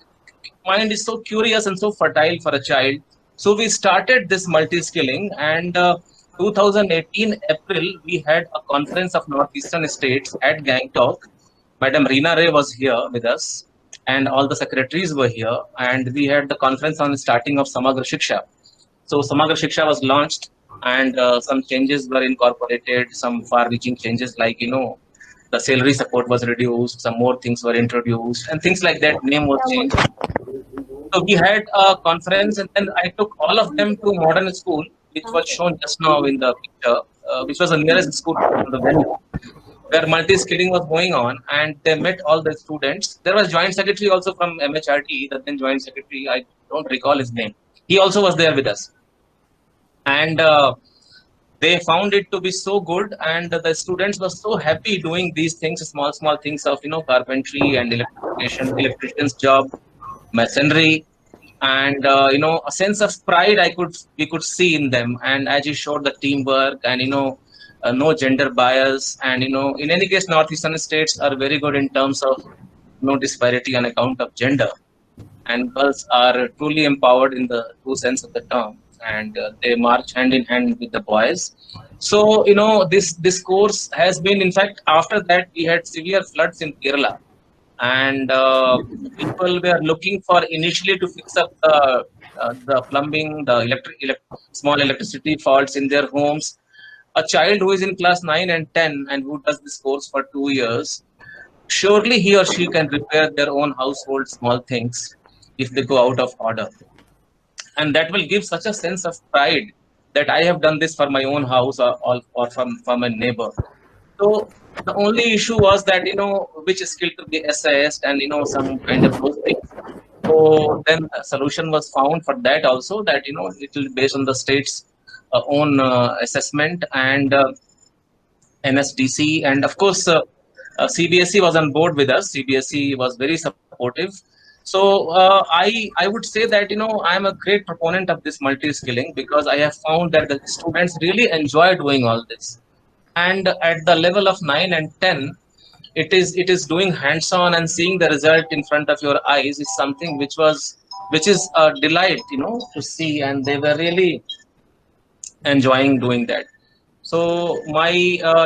mind is so curious and so fertile for a child. So we started this multi-skilling, and 2018 April, we had a conference of Northeastern states at Gangtok. Madam Reena Ray was here with us, and all the secretaries were here, and we had the conference on the starting of Samagra Shiksha. So Samagra Shiksha was launched, and some changes were incorporated, some far-reaching changes like, the salary support was reduced, some more things were introduced, and things like that, name was changed. So we had a conference, and then I took all of them to modern school, which was shown just now in the picture, which was the nearest school to the venue, where multi-skilling was going on, and they met all the students. There was joint secretary also from MHRD, the then joint secretary, I don't recall his name. He also was there with us. And they found it to be so good, and the students were so happy doing these things, small things of, carpentry and electrification, electrician's job, masonry, and a sense of pride we could see in them. And as you showed, the teamwork, and no gender bias, and in any case, Northeastern states are very good in terms of no disparity on account of gender, and girls are truly empowered in the true sense of the term, and they march hand in hand with the boys. So this course has been, in fact, after that we had severe floods in Kerala, and people were looking for initially to fix up the plumbing, the small electricity faults in their homes. A child who is in class 9 and 10 and who does this course for 2 years, surely he or she can repair their own household small things if they go out of order. And that will give such a sense of pride that I have done this for my own house or from a neighbor. So the only issue was that, which skill to be assessed, and, some kind of those things. So then a solution was found for that also, that, it will be based on the state's own assessment, and NSDC, and of course CBSE was on board with us. CBSE was very supportive. So I would say that I am a great proponent of this multi-skilling, because I have found that the students really enjoy doing all this, and at the level of 9 and 10, it is doing hands-on, and seeing the result in front of your eyes is something which is a delight to see, and they were really enjoying doing that. So my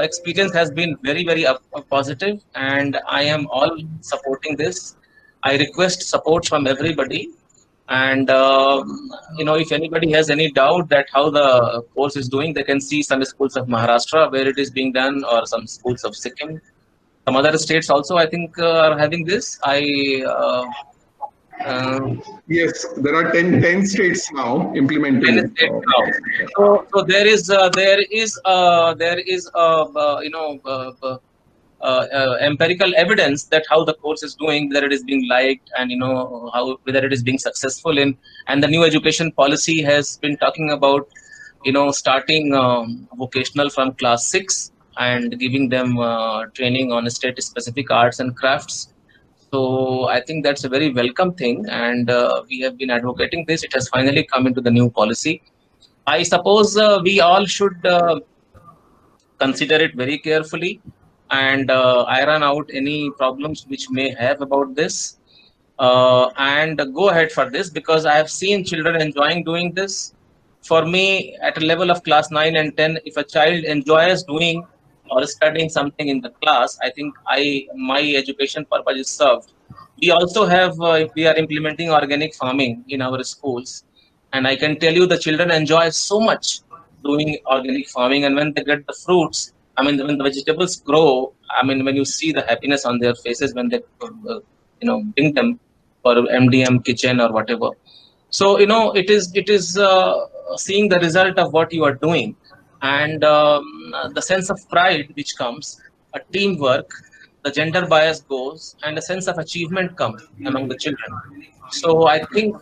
experience has been very, very positive, and I am all supporting this. I request support from everybody, and if anybody has any doubt that how the course is doing, they can see some schools of Maharashtra where it is being done, or some schools of Sikkim. Some other states also, I think, are having this. Yes, there are 10 states now implementing. 10 states now. So there is empirical evidence that how the course is doing, whether it is being liked, and whether it is being successful in. And the new education policy has been talking about starting vocational from class 6 and giving them training on state specific arts and crafts. So I think that's a very welcome thing, and we have been advocating this. It has finally come into the new policy. I suppose we all should consider it very carefully, and iron out any problems which may have about this, and go ahead for this, because I have seen children enjoying doing this. For me, at a level of class 9 and 10, if a child enjoys doing or studying something in the class, I think my education purpose is served. We also have, we are implementing organic farming in our schools, and I can tell you the children enjoy so much doing organic farming, and when they get the fruits, when the vegetables grow, when you see the happiness on their faces when they, bring them for MDM kitchen or whatever. So, it is seeing the result of what you are doing, and the sense of pride which comes, a teamwork, the gender bias goes, and a sense of achievement comes among the children. So I think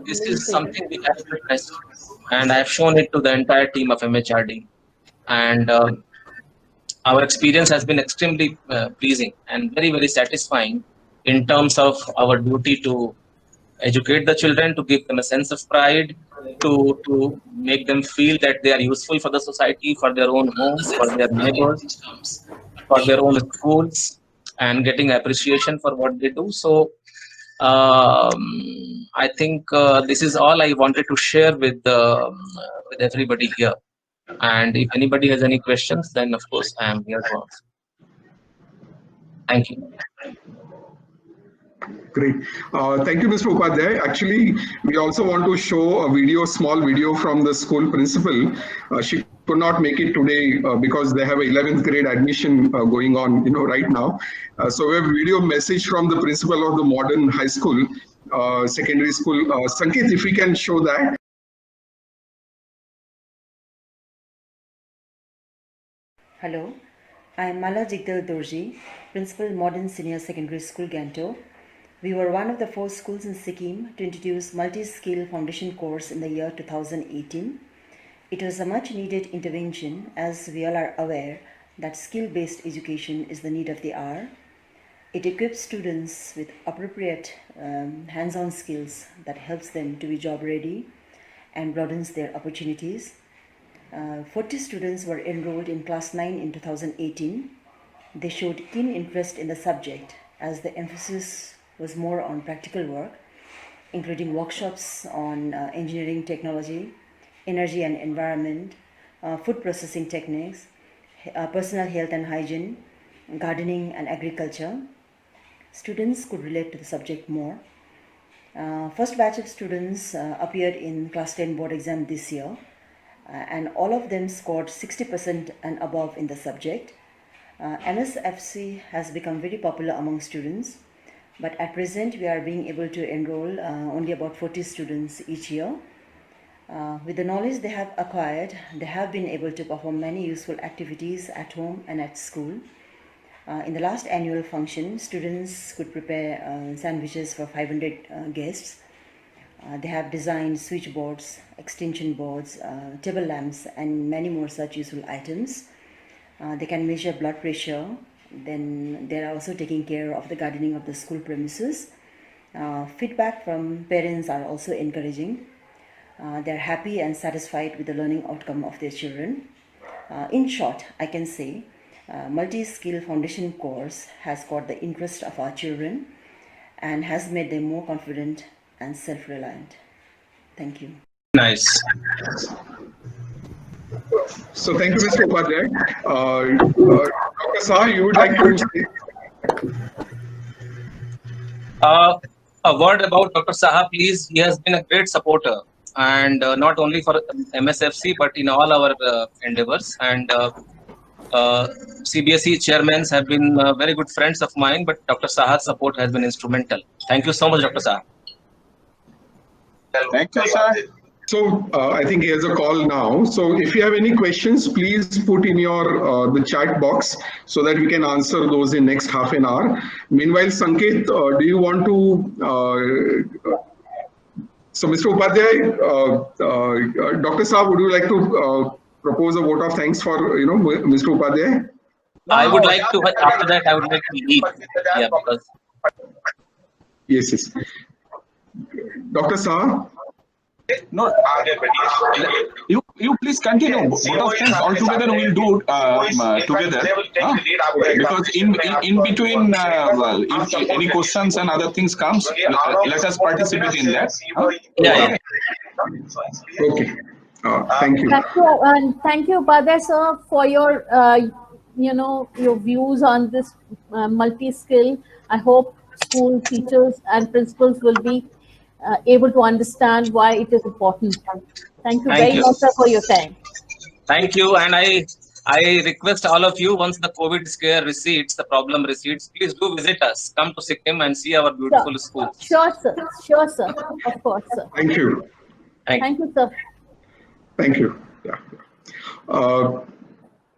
this is something we have witnessed, and I have shown it to the entire team of MHRD, and our experience has been extremely pleasing and very, very satisfying in terms of our duty to educate the children, to give them a sense of pride, to make them feel that they are useful for the society, for their own homes, for their neighbors, for their own schools, and getting appreciation for what they do. So I think this is all I wanted to share with everybody here. And if anybody has any questions, then of course I am here to answer. Thank you. Great. Thank you, Mr. Upadhyay. Actually, we also want to show a video, small video from the school principal. She could not make it today because they have a 11th grade admission going on, right now. So we have a video message from the principal of the modern high school, secondary school. Sanket, if we can show that. Hello, I am Mala Jigdal Dorji, Principal Modern Senior Secondary School, Ganto. We were one of the 4 schools in Sikkim to introduce multi-skill foundation course in the year 2018. It was a much needed intervention as we all are aware that skill-based education is the need of the hour. It equips students with appropriate hands-on skills that helps them to be job ready and broadens their opportunities. 40 students were enrolled in class 9 in 2018. They showed keen interest in the subject as the emphasis was more on practical work, including workshops on engineering technology, energy and environment, food processing techniques, personal health and hygiene, gardening and agriculture. Students could relate to the subject more. First batch of students appeared in class 10 board exam this year, and all of them scored 60% and above in the subject. MSFC has become very popular among students, but at present we are being able to enroll only about 40 students each year. With the knowledge they have acquired, they have been able to perform many useful activities at home and at school. In the last annual function, students could prepare sandwiches for 500 guests. They have designed switchboards, extension boards, table lamps, and many more such useful items. They can measure blood pressure. Then they are also taking care of the gardening of the school premises. Feedback from parents are also encouraging. They are happy and satisfied with the learning outcome of their children. In short, I can say multi-skill foundation course has caught the interest of our children and has made them more confident and self-reliant. Thank you. Nice. So thank you, Mr. Upadhyay. Dr. Saha, you would like to say? A word about Dr. Saha, please. He has been a great supporter, and not only for MSFC, but in all our endeavors. And CBSE chairmen have been very good friends of mine, but Dr. Saha's support has been instrumental. Thank you so much, Dr. Saha. Thank you, sir. So I think he has a call now. So if you have any questions, please put in your the chat box so that we can answer those in next half an hour. Meanwhile, Sanket, do you want to? So Mr. Upadhyay, Dr. Saab, would you like to propose a vote of thanks for Mr. Upadhyay? I would like to. After that, I would like to leave. Yeah, because. Yes. Dr. Saab. No, you please continue. Both of things all together we'll do together. Because in between, if any questions and other things comes, let us participate in that. Yeah. Okay. Thank you. Thank you, Upadhyay sir, for your your views on this multi-skill. I hope school teachers and principals will be able to understand why it is important. Thank you very much, sir, for your time. Thank you, and I request all of you, once the COVID scare recedes, the problem recedes, please do visit us. Come to Sikkim and see our beautiful schools. Sure, sir. Sure, sir. Of course, sir. Thank you. Thank you, sir. Thank you. Yeah.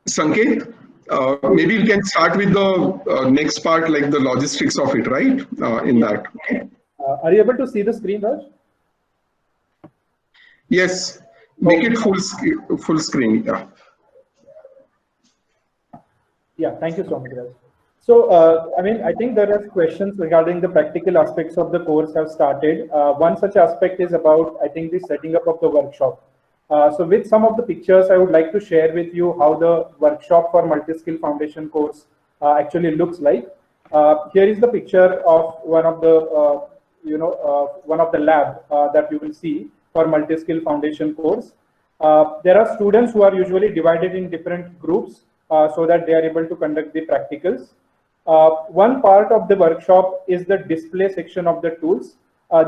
Sanket, maybe we can start with the next part, like the logistics of it, right? In that. Okay. Are you able to see the screen, Raj? Yes. Make it full screen. Yeah. Yeah. Thank you so much, Raj. So, I think there are questions regarding the practical aspects of the course have started. One such aspect is about, I think, the setting up of the workshop. So with some of the pictures, I would like to share with you how the workshop for multi-skill foundation course actually looks like. Here is the picture of one of the one of the lab that you will see for multi-skill foundation course. There are students who are usually divided in different groups so that they are able to conduct the practicals. One part of the workshop is the display section of the tools.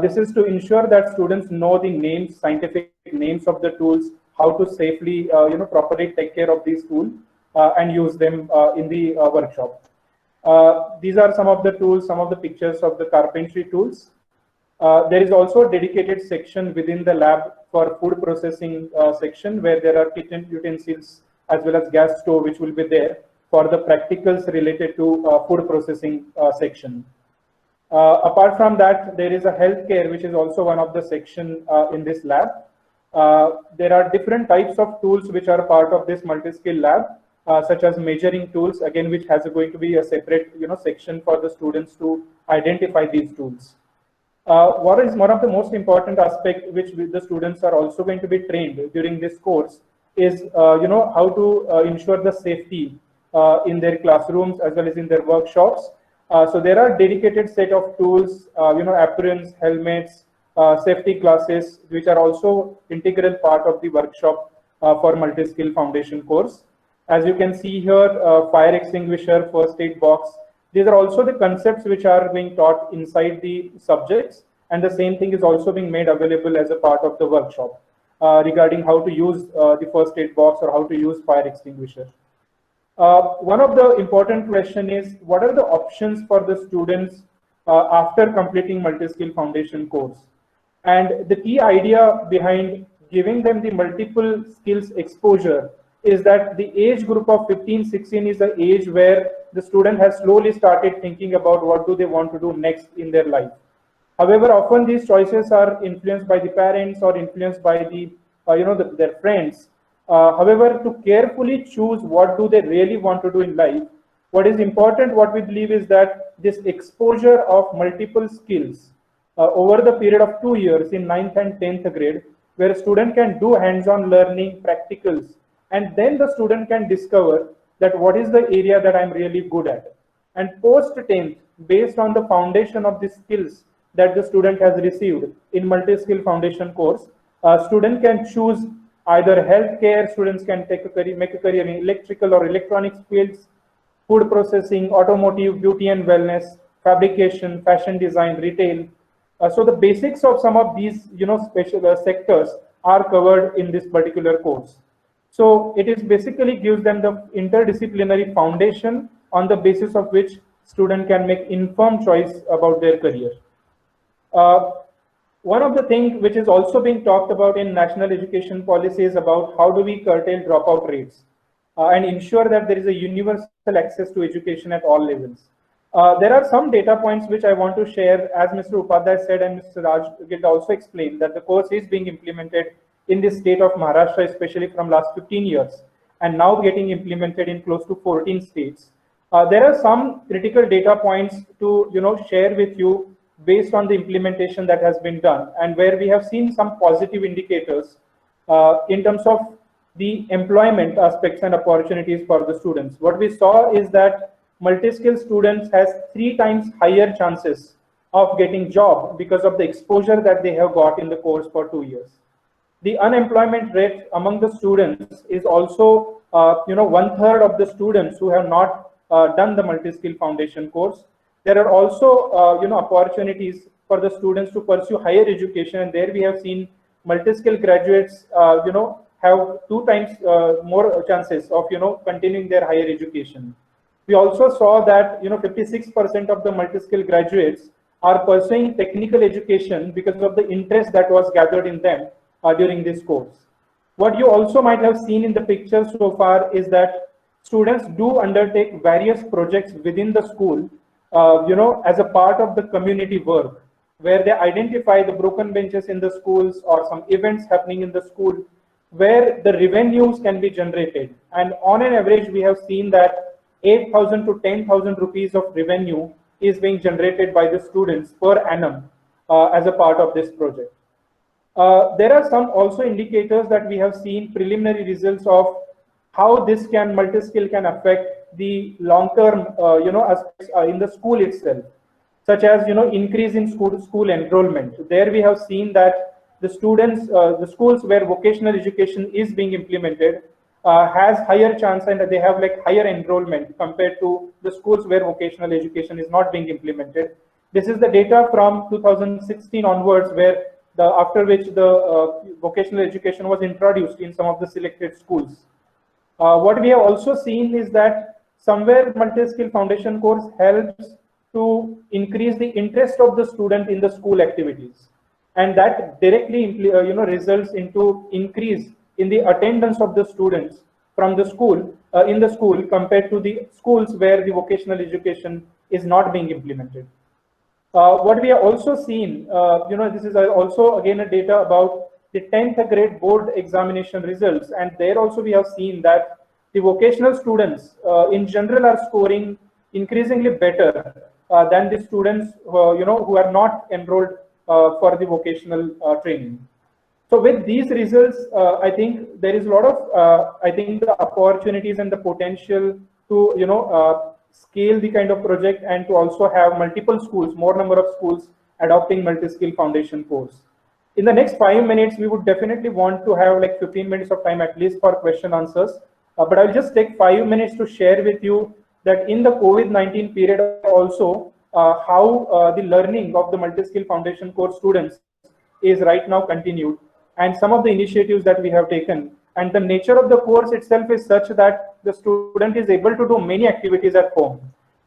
This is to ensure that students know the names, scientific names of the tools, how to safely, properly take care of these tools and use them in the workshop. These are some of the tools, some of the pictures of the carpentry tools. There is also a dedicated section within the lab for food processing section where there are kitchen utensils as well as gas stove which will be there for the practicals related to food processing section. Apart from that, there is a healthcare which is also one of the section in this lab. There are different types of tools which are part of this multi-skill lab, such as measuring tools, again, which has going to be a separate section for the students to identify these tools. What is one of the most important aspects which the students are also going to be trained during this course is how to ensure the safety in their classrooms as well as in their workshops. So there are dedicated set of tools, aprons, helmets, safety glasses, which are also integral part of the workshop for multi-skill foundation course. As you can see here, fire extinguisher, first aid box. These are also the concepts which are being taught inside the subjects, and the same thing is also being made available as a part of the workshop regarding how to use the first aid box or how to use fire extinguisher. One of the important question is, what are the options for the students after completing multi-skill foundation course? And the key idea behind giving them the multiple skills exposure is that the age group of 15-16 is the age where the student has slowly started thinking about what do they want to do next in their life. However, often these choices are influenced by the parents or influenced by the their friends. However, to carefully choose what do they really want to do in life, what is important, what we believe is that this exposure of multiple skills over the period of 2 years in 9th and 10th grade, where a student can do hands-on learning, practicals, and then the student can discover that what is the area that I'm really good at. And post 10th, based on the foundation of the skills that the student has received in multi-skill foundation course, student can choose either healthcare, students can make a career in electrical or electronics fields, food processing, automotive, beauty and wellness, fabrication, fashion design, retail. So the basics of some of these special sectors are covered in this particular course. So it is basically gives them the interdisciplinary foundation on the basis of which student can make informed choice about their career. One of the things which is also being talked about in national education policy is about how do we curtail dropout rates and ensure that there is a universal access to education at all levels. There are some data points which I want to share, as Mr. Upadhyay said and Mr. Raj Gill also explained that the course is being implemented in the state of Maharashtra, especially from last 15 years, and now getting implemented in close to 14 states. There are some critical data points to share with you based on the implementation that has been done, and where we have seen some positive indicators in terms of the employment aspects and opportunities for the students. What we saw is that multi-skill students has 3 times higher chances of getting job because of the exposure that they have got in the course for 2 years. The unemployment rate among the students is also 1/3 of the students who have not done the multi-skill foundation course. There are also opportunities for the students to pursue higher education, and there we have seen multi-skill graduates have 2 times more chances of continuing their higher education. We also saw that 56% of the multi-skill graduates are pursuing technical education because of the interest that was gathered in them during this course. What you also might have seen in the picture so far is that students do undertake various projects within the school as a part of the community work, where they identify the broken benches in the schools or some events happening in the school where the revenues can be generated. And on an average, we have seen that 8,000 to 10,000 rupees of revenue is being generated by the students per annum as a part of this project. There are some also indicators that we have seen preliminary results of how this multi-skill can affect the long-term, aspects in the school itself, such as, increase in school enrollment. There we have seen that the students, the schools where vocational education is being implemented has higher chance and they have like higher enrollment compared to the schools where vocational education is not being implemented. This is the data from 2016 onwards, where after which the vocational education was introduced in some of the selected schools. What we have also seen is that somewhere multi-skill foundation course helps to increase the interest of the student in the school activities, and that directly results into increase in the attendance of the students from the school in the school compared to the schools where the vocational education is not being implemented. What we have also seen, this is also again a data about the 10th grade board examination results, and there also we have seen that the vocational students in general are scoring increasingly better than the students who are not enrolled for the vocational training. So with these results, I think there is a lot of the opportunities and the potential to scale the kind of project and to also have multiple schools, more number of schools adopting multi-skill foundation course. In the next 5 minutes, we would definitely want to have like 15 minutes of time at least for question answers. But I'll just take 5 minutes to share with you that in the COVID-19 period also, how the learning of the multi-skill foundation course students is right now continued, and some of the initiatives that we have taken. And the nature of the course itself is such that the student is able to do many activities at home.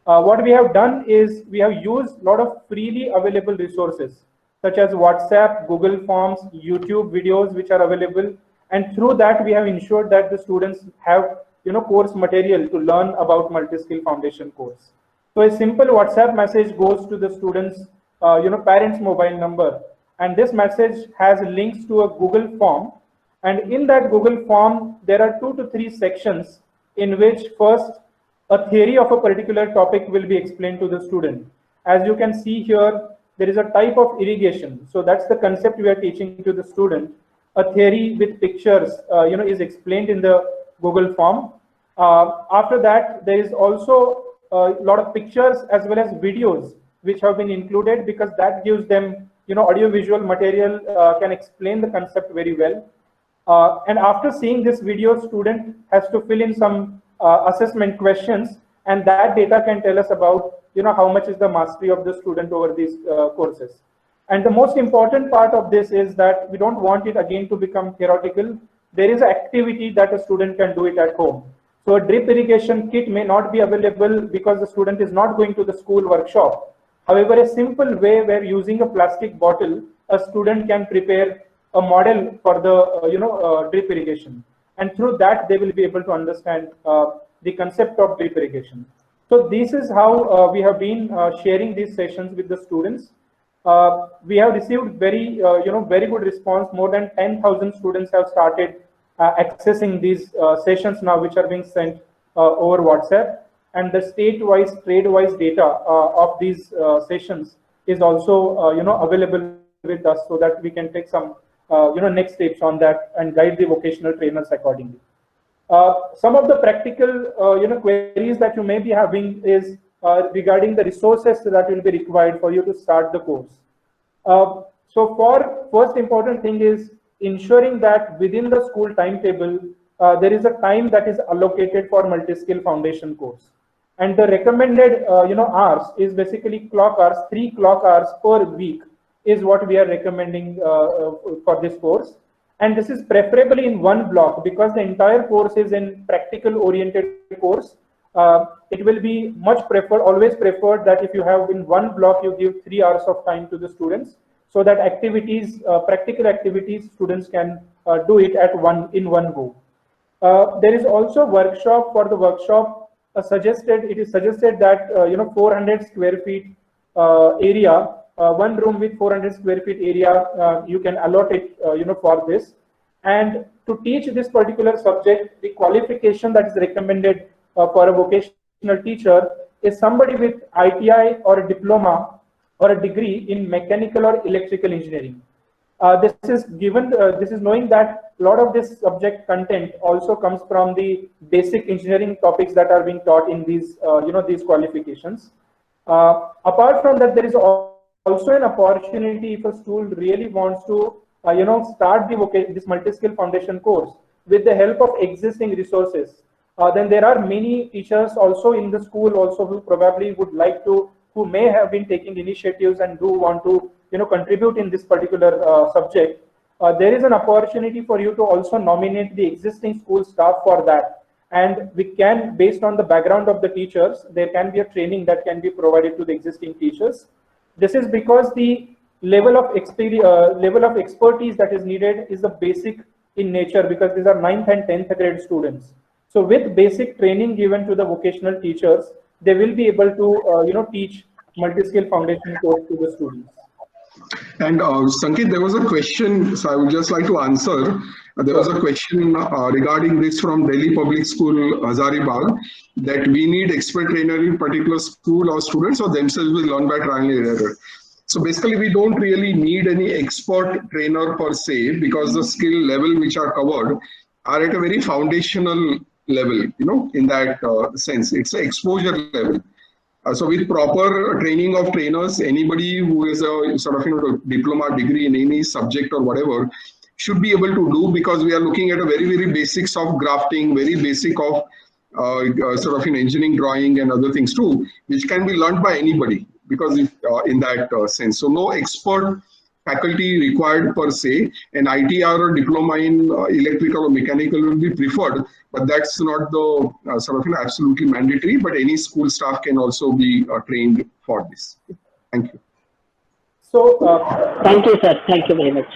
What we have done is we have used a lot of freely available resources such as WhatsApp, Google Forms, YouTube videos which are available, and through that we have ensured that the students have course material to learn about multi-skill foundation course. So a simple WhatsApp message goes to the students parents' mobile number, and this message has links to a Google form. And in that Google form, there are 2 to 3 sections in which first a theory of a particular topic will be explained to the student. As you can see here, there is a type of irrigation. So that's the concept we are teaching to the student. A theory with pictures, is explained in the Google form. After that, there is also a lot of pictures as well as videos which have been included, because that gives them, audio-visual material can explain the concept very well. And after seeing this video, student has to fill in some assessment questions, and that data can tell us about how much is the mastery of the student over these courses. And the most important part of this is that we don't want it again to become theoretical. There is an activity that a student can do it at home. So a drip irrigation kit may not be available because the student is not going to the school workshop. However, a simple way where using a plastic bottle, a student can prepare a model for the drip irrigation, and through that they will be able to understand the concept of drip irrigation. So this is how we have been sharing these sessions with the students. We have received very very good response. More than 10,000 students have started accessing these sessions now, which are being sent over WhatsApp, and the state-wise, trade-wise data of these sessions is also available with us, so that we can take some next steps on that and guide the vocational trainers accordingly. Some of the practical queries that you may be having is regarding the resources that will be required for you to start the course. So for first important thing is ensuring that within the school timetable there is a time that is allocated for multi-skill foundation course, and the recommended hours is basically clock hours. 3 clock hours per week is what we are recommending for this course, and this is preferably in one block, because the entire course is in practical oriented course. It will be much preferred, always preferred, that if you have in one block you give 3 hours of time to the students, so that activities, practical activities, students can do it in one go. There is also workshop. For the workshop, it is suggested that 400 square feet area, one room with 400 square feet area, you can allot it for this. And to teach this particular subject, the qualification that is recommended for a vocational teacher is somebody with ITI or a diploma or a degree in mechanical or electrical engineering. this is given. This is knowing that a lot of this subject content also comes from the basic engineering topics that are being taught in these, these qualifications. Apart from that, there is also an opportunity if a student really wants to, start this multi-skill foundation course with the help of existing resources. Then there are many teachers also in the school also who probably would like to, who may have been taking initiatives and do want to, contribute in this particular subject. There is an opportunity for you to also nominate the existing school staff for that. And we can, based on the background of the teachers, there can be a training that can be provided to the existing teachers. This is because the level of expertise that is needed is the basic in nature, because these are 9th and 10th grade students. So with basic training given to the vocational teachers, they will be able to, teach multi-skill foundation course to the students. And Sanket, there was a question, so I would just like to answer. There was a question regarding this from Delhi Public School, Hazaribagh, that we need expert trainer in particular school or students, or themselves will learn by trial and error. So basically, we don't really need any expert trainer per se, because the skill level which are covered are at a very foundational level, in that sense. It's an exposure level. So with proper training of trainers, anybody who is a sort of diploma degree in any subject or whatever should be able to do, because we are looking at a very, very basics of grafting, very basic of sort of engineering drawing and other things too, which can be learned by anybody, because in that sense. So no expert faculty required per se. An ITR or diploma in electrical or mechanical will be preferred, but that's not the sort of absolutely mandatory, but any school staff can also be trained for this. Thank you. So thank you, sir. Thank you very much.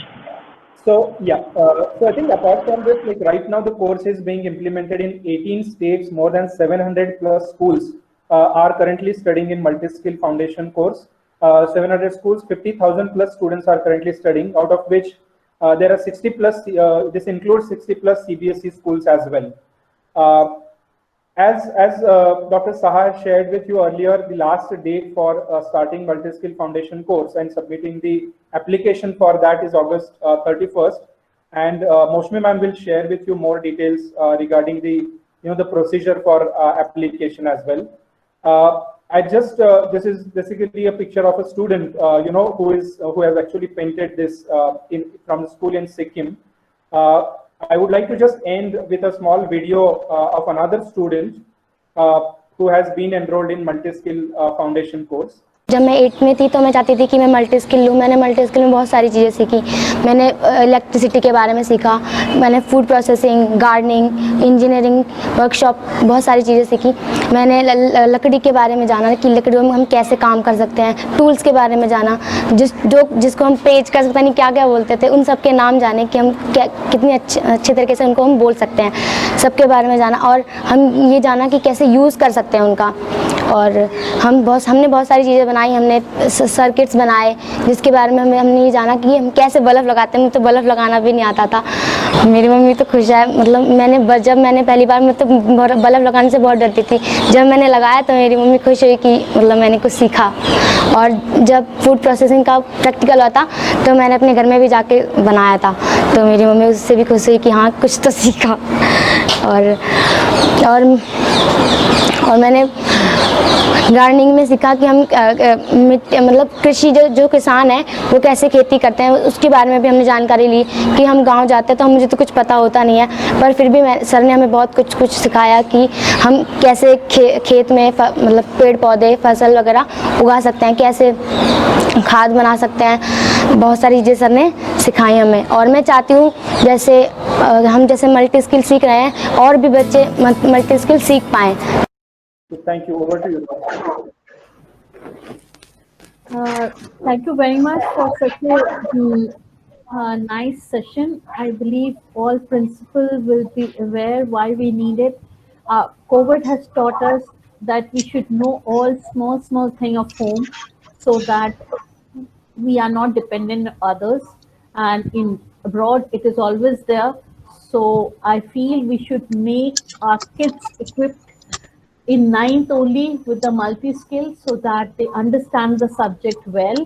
So yeah, so I think apart from this, like right now the course is being implemented in 18 states. More than 700 plus schools are currently studying in multi-skill foundation course. 700 schools, 50,000 plus students are currently studying, out of which there are 60 plus, this includes 60 plus CBSE schools as well. As Dr. Saha shared with you earlier, the last date for starting multi-skill foundation course and submitting the application for that is August 31st. And Moushmi ma'am will share with you more details regarding the, the procedure for application as well. I just this is basically a picture of a student, who has actually painted this from the school in Sikkim. I would like to just end with a small video of another student who has been enrolled in multi-skill foundation course. जब मैं 8th में थी तो मैं चाहती थी कि मैं मल्टी स्किल लूँ। मैंने मल्टी स्किल में बहुत सारी चीज़ें सीखी। मैंने इलेक्ट्रिसिटी के बारे में सीखा, मैंने food processing, gardening, engineering workshop, बहुत सारी चीज़ें सीखी। मैंने लकड़ी के बारे में जाना कि लकड़ियों में हम कैसे काम कर सकते हैं, टूल्स के बारे में जाना, जिसको हम पेज का पता नहीं क्या क्या बोलते थे, उन सब के नाम जाने कि हम कितनी अच्छे तरीके से उनको हम बोल सकते हैं, सबके बारे में जाना। और हम ये जाना कि कैसे यूज़ कर सकते हैं उनका। और हमने बहुत सारी चीज़ें बनाई, हमने सर्किट्स बनाए जिसके बारे में हमने ये जाना कि हम कैसे बल्ब लगाते हैं। मुझे तो बल्ब लगाना भी नहीं आता था। मेरी मम्मी तो खुश है, मतलब जब मैंने पहली बार, मैं तो बल्ब लगाने से बहुत डरती थी। जब मैंने लगाया तो मेरी मम्मी खुश हुई कि मतलब मैंने कुछ सीखा। और जब फूड प्रोसेसिंग का प्रैक्टिकल हुआ था तो मैंने अपने घर में भी जाके बनाया था, तो मेरी मम्मी उससे भी खुश हुई कि हाँ कुछ तो सीखा। और मैंने गार्डनिंग में सीखा कि हम मतलब कृषि जो किसान है वो कैसे खेती करते हैं, उसके बारे में भी हमने जानकारी ली कि हम गांव जाते हैं तो मुझे तो कुछ पता होता नहीं है, पर फिर भी सर ने हमें बहुत कुछ सिखाया कि हम कैसे खेत में मतलब पेड़ पौधे फसल वगैरह उगा सकते हैं, कैसे खाद बना सकते हैं। बहुत सारी चीज़ें सर ने सिखाई हमें। और मैं चाहती हूँ जैसे हम जैसे मल्टी स्किल सीख रहे हैं और भी बच्चे मल्टी स्किल सीख पाएँ। Thank you. Over to you. Thank you very much for such a nice session. I believe all principals will be aware why we need it. COVID has taught us that we should know all small thing of home so that we are not dependent on others. And in abroad, it is always there. So I feel we should make our kids equipped in 9th only with the multi-skill so that they understand the subject well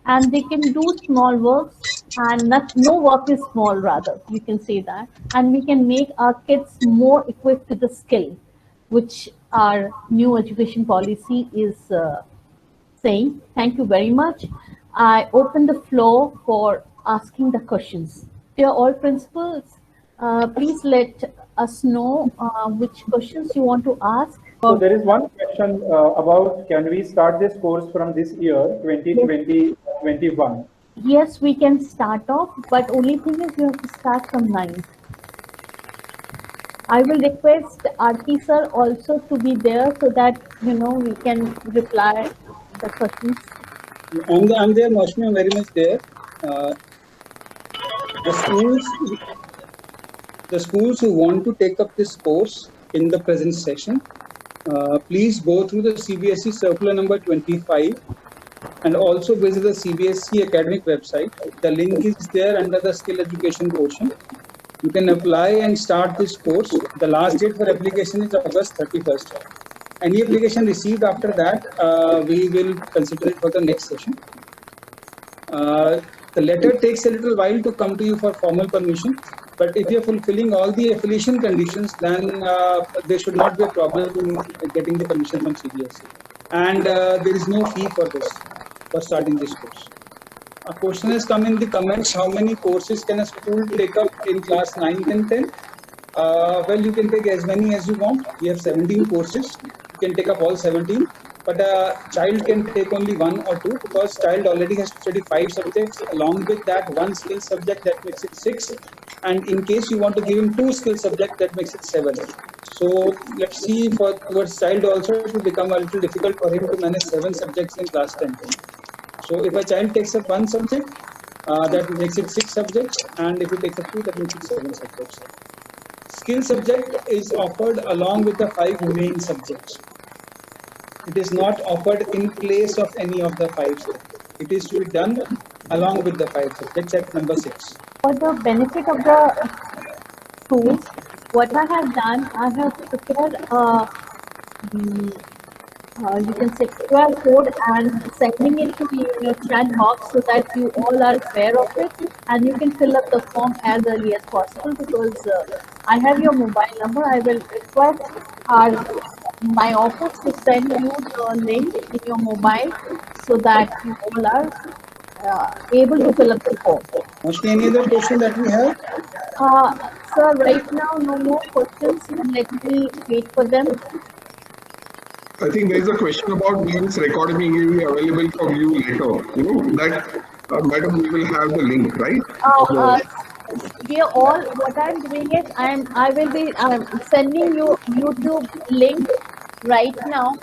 and they can do small works, and no work is small, rather, you can say that. And we can make our kids more equipped to the skill, which our new education policy is saying. Thank you very much. I open the floor for asking the questions. Dear all principals, please let us know which questions you want to ask. So there is one question about, can we start this course from this year, 2020-21? Yes, we can start off, but only thing is you have to start from 9th. I will request Aarti sir also to be there so that, you know, we can reply the questions. I'm there, Mashmi, I'm very much there. The schools who want to take up this course in the present session, please go through the CBSE circular number 25 and also visit the CBSE academic website. The link is there under the skill education portion. You can apply and start this course. The last date for application is August 31st. Any application received after that, we will consider it for the next session. The letter takes a little while to come to you for formal permission, but if you're fulfilling all the affiliation conditions, then there should not be a problem in getting the permission from CBSE. And there is no fee for this, for starting this course. A question has come in the comments, how many courses can a school take up in class 9th and 10th? Well, you can take as many as you want. We have 17 courses. You can take up all 17, but a child can take only 1 or 2 because child already has to study 5 subjects. Along with that, 1 skill subject, that makes it 6. And in case you want to give him 2 skill subjects, that makes it 7. So let's see, for towards child also, it will become a little difficult for him to manage 7 subjects in class 10. So if a child takes up 1 subject, that makes it 6 subjects, and if he takes up 2, that makes it 7 subjects. Skill subject is offered along with the 5 main subjects. It is not offered in place of any of the 5 subjects. It is to be done along with the 5 subjects at number 6. For the benefit of the schools, what I have done, I have prepared you can say QR code and sending it to your chat box so that you all are aware of it, and you can fill up the form as early as possible, because I have your mobile number. I will request my office to send you the link in your mobile so that you all are able to fill up the form. Any other question that we have? Sir, right now no more questions. Let me wait for them. I think there is a question about when this recording will be available for view later. You know, that madam, we will have the link, right? We are all, what I'm doing is I will be sending you YouTube link right now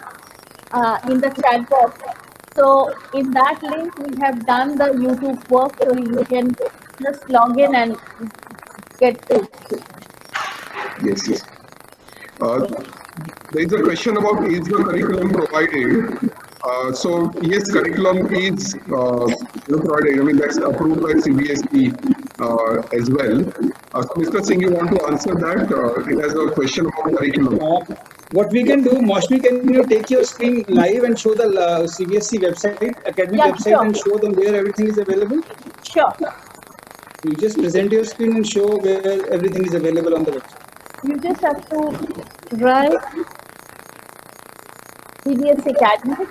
in the chat box. So in that link we have done the YouTube work, so you can just log in and get to it. Yes, yes. There is a question about, is the curriculum provided? So yes, curriculum is provided. I mean, that's approved by CBSE as well. So Mr. Singh, you want to answer that? It has a question about curriculum. What we can do, Mashmi, can you take your screen live and show the CBSE website, academic website, sure, and show them where everything is available? Sure. You just present your screen and show where everything is available on the website. You just have to write CBSE Academy.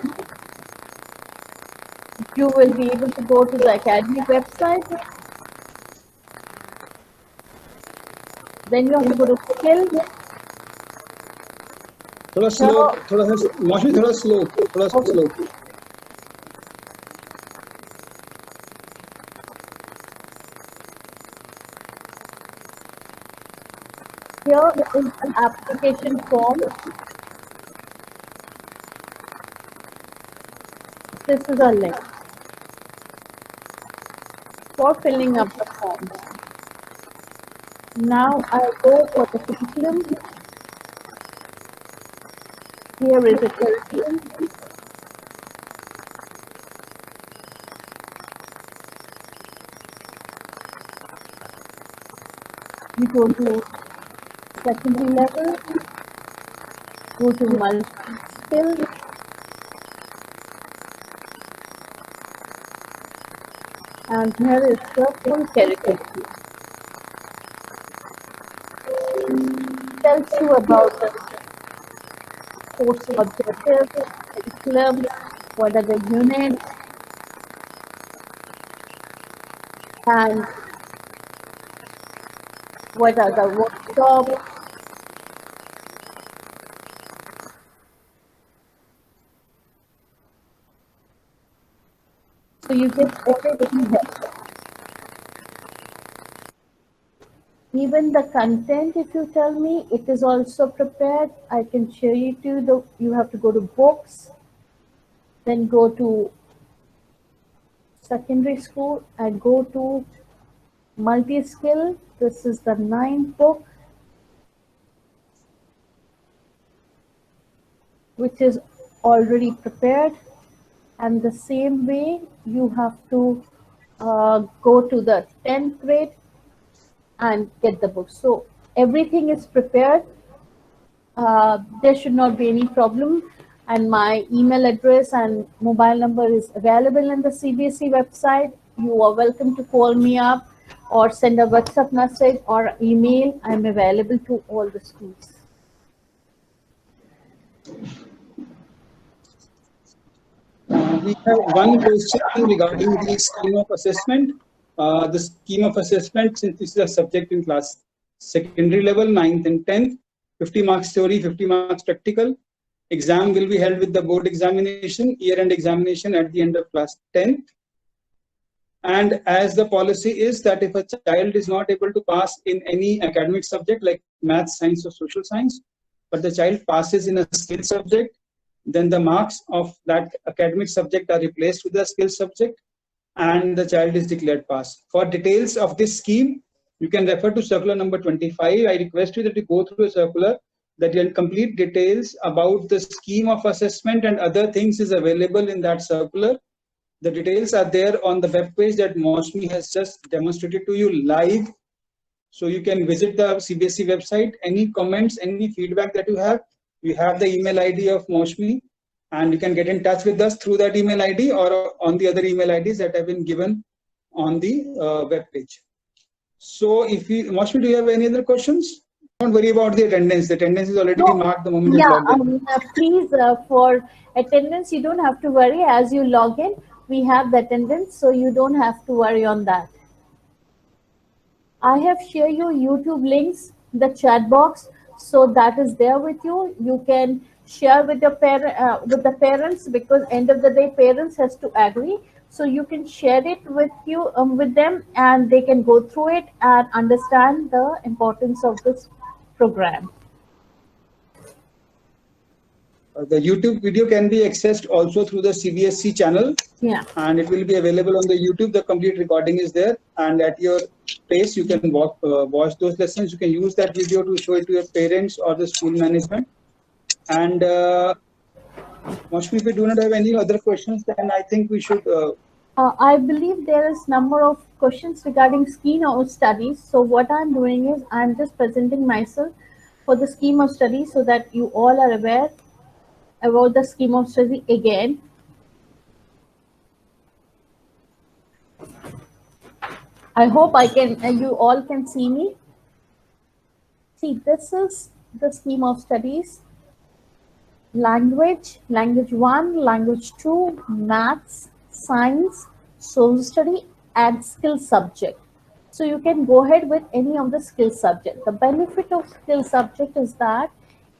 You will be able to go to the academic website. Then you have to go to skill. थोड़ा slow, थोड़ा सा मौसमी थोड़ा slow, थोड़ा slow. Here is an application form. This is a link for filling up the forms. Now I go for the curriculum. Here is a curriculum. You go to secondary level, go to multi-skill, And here is the full curriculum. Tells you about the course objectives, curriculum, what are the units, and what are the workshops. So you get everything here. Even the content, if you tell me, it is also prepared. I can share you to you have to go to books, then go to secondary school and go to multi-skill. This is the 9th book, which is already prepared. And the same way you have to go to the 10th grade and get the book. So everything is prepared. There should not be any problem. And my email address and mobile number is available in the CBSE website. You are welcome to call me up or send a WhatsApp message or email. I'm available to all the schools. We have one question regarding the scheme of assessment. The scheme of assessment, since this is a subject in class secondary level, 9th and 10th, 50 marks theory, 50 marks practical. Exam will be held with the board examination, year-end examination at the end of class 10th. And as the policy is that if a child is not able to pass in any academic subject like math, science or social science, but the child passes in a skill subject, then the marks of that academic subject are replaced with the skill subject and the child is declared pass. For details of this scheme, you can refer to circular number 25. I request you that you go through a circular, that your complete details about the scheme of assessment and other things is available in that circular. The details are there on the web page that Maushmi has just demonstrated to you live. So you can visit the CBSE website. Any comments, any feedback that you have the email ID of Maushmi, and you can get in touch with us through that email ID or on the other email IDs that have been given on the web page. So if you, Maushmi, do you have any other questions? Don't worry about the attendance. The attendance is already been marked the moment you log in. Please, for attendance, you don't have to worry. As you log in, we have the attendance, so you don't have to worry on that. I have shared you YouTube links, the chat box, so that is there with you. You can share with the parents, because end of the day, parents has to agree. So you can share it with with them, and they can go through it and understand the importance of this program. The YouTube video can be accessed also through the CBSE channel. Yeah. And it will be available on the YouTube. The complete recording is there. And at your pace, you can watch those lessons. You can use that video to show it to your parents or the school management. And Maushmi, if we do not have any other questions, then I think we should... I believe there is number of questions regarding scheme of studies. So what I'm doing is I'm just presenting myself for the scheme of studies so that you all are aware about the scheme of study again. I hope you all can see me. See, this is the scheme of studies. Language 1, language 2, maths, science, social study, and skill subject. So you can go ahead with any of the skill subject. The benefit of skill subject is that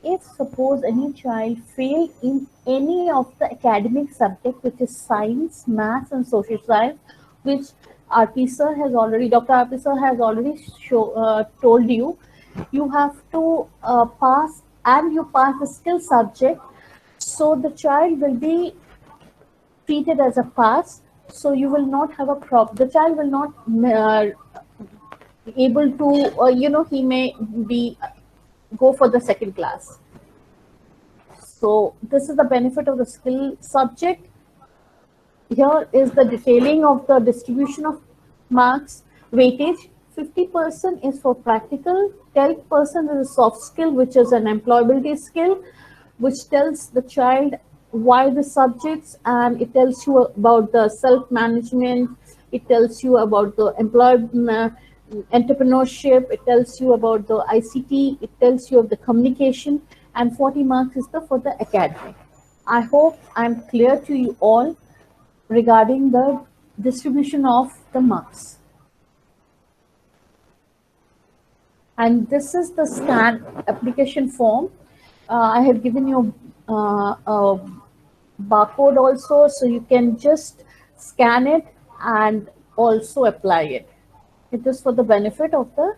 if suppose any child failed in any of the academic subject, which is science, maths, and social science, which RP sir has already, Dr. RP sir has already told you, you have to pass, and you pass the skill subject, so the child will be treated as a pass. So you will not have a problem. The child will not able to, he may be go for the second class. So this is the benefit of the skill subject. Here is the detailing of the distribution of marks. Weightage, 50% is for practical, 10% is a soft skill, which is an employability skill, which tells the child why the subjects, and it tells you about the self-management, It tells you about the entrepreneurship. It tells you about the ICT. It tells you of the communication, and 40 marks is for the academic. I hope I'm clear to you all regarding the distribution of the marks. And this is the scan application form. I have given you a barcode also, so you can just scan it and also apply it. It is for the benefit of the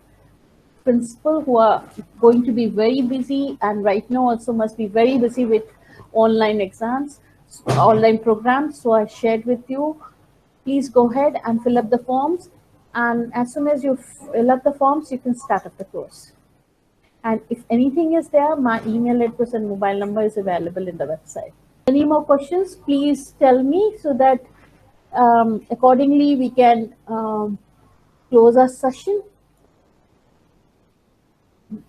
principal who are going to be very busy, and right now also must be very busy with online exams, online programs. So I shared with you. Please go ahead and fill up the forms, and as soon as you fill up the forms, you can start up the course. And if anything is there, my email address and mobile number is available in the website. Any more questions, please tell me, so that accordingly we can close our session.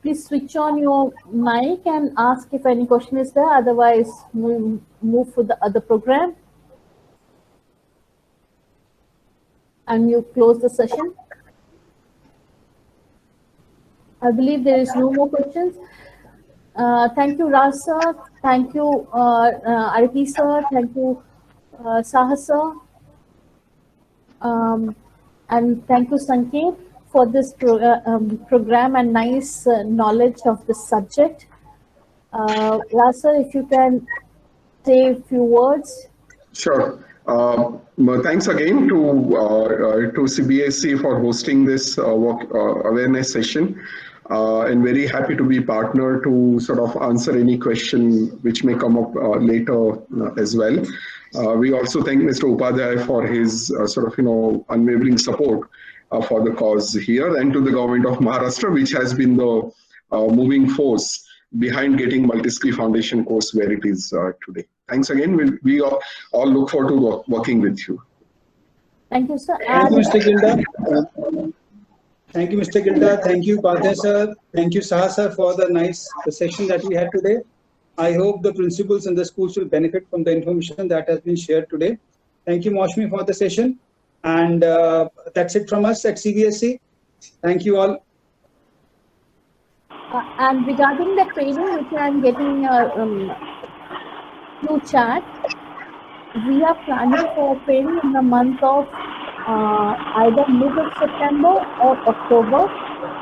Please switch on your mic and ask if any question is there. Otherwise, we'll move for the other program. And you close the session. I believe there is no more questions. Thank you, Raj sir. Thank you, Arati sir. Thank you, Sahas sir. And thank you, Sanket, for this program and nice knowledge of the subject. Raj sir, if you can say a few words. Sure. Thanks again to CBSE for hosting this awareness session, and very happy to be partner to sort of answer any question which may come up later as well. We also thank Mr. Upadhyay for his sort of unwavering support for the cause here, and to the government of Maharashtra, which has been the moving force behind getting Multi-Skill Foundation course where it is today. Thanks again. We all look forward to working with you. Thank you, sir. Thank you, Mr. Gilda. Thank you, Mr. Gilda. Thank you, Upadhyay sir. Thank you, Saha sir, for the nice session that we had today. I hope the principals in the schools will benefit from the information that has been shared today. Thank you, Maushmi, for the session. And that's it from us at CBSE. Thank you all. And regarding the training, which I am getting through chat, we are planning for training in the month of either mid of September or October.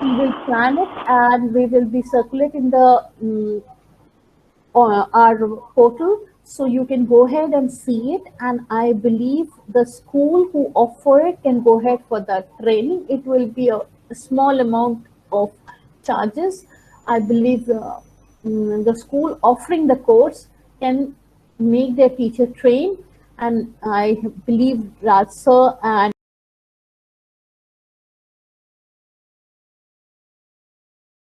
We will plan it and we will be circulating the our portal, so you can go ahead and see it. And I believe the school who offer it can go ahead for the training. It will be a small amount of charges. I believe the school offering the course can make their teacher train, and I believe Raj sir and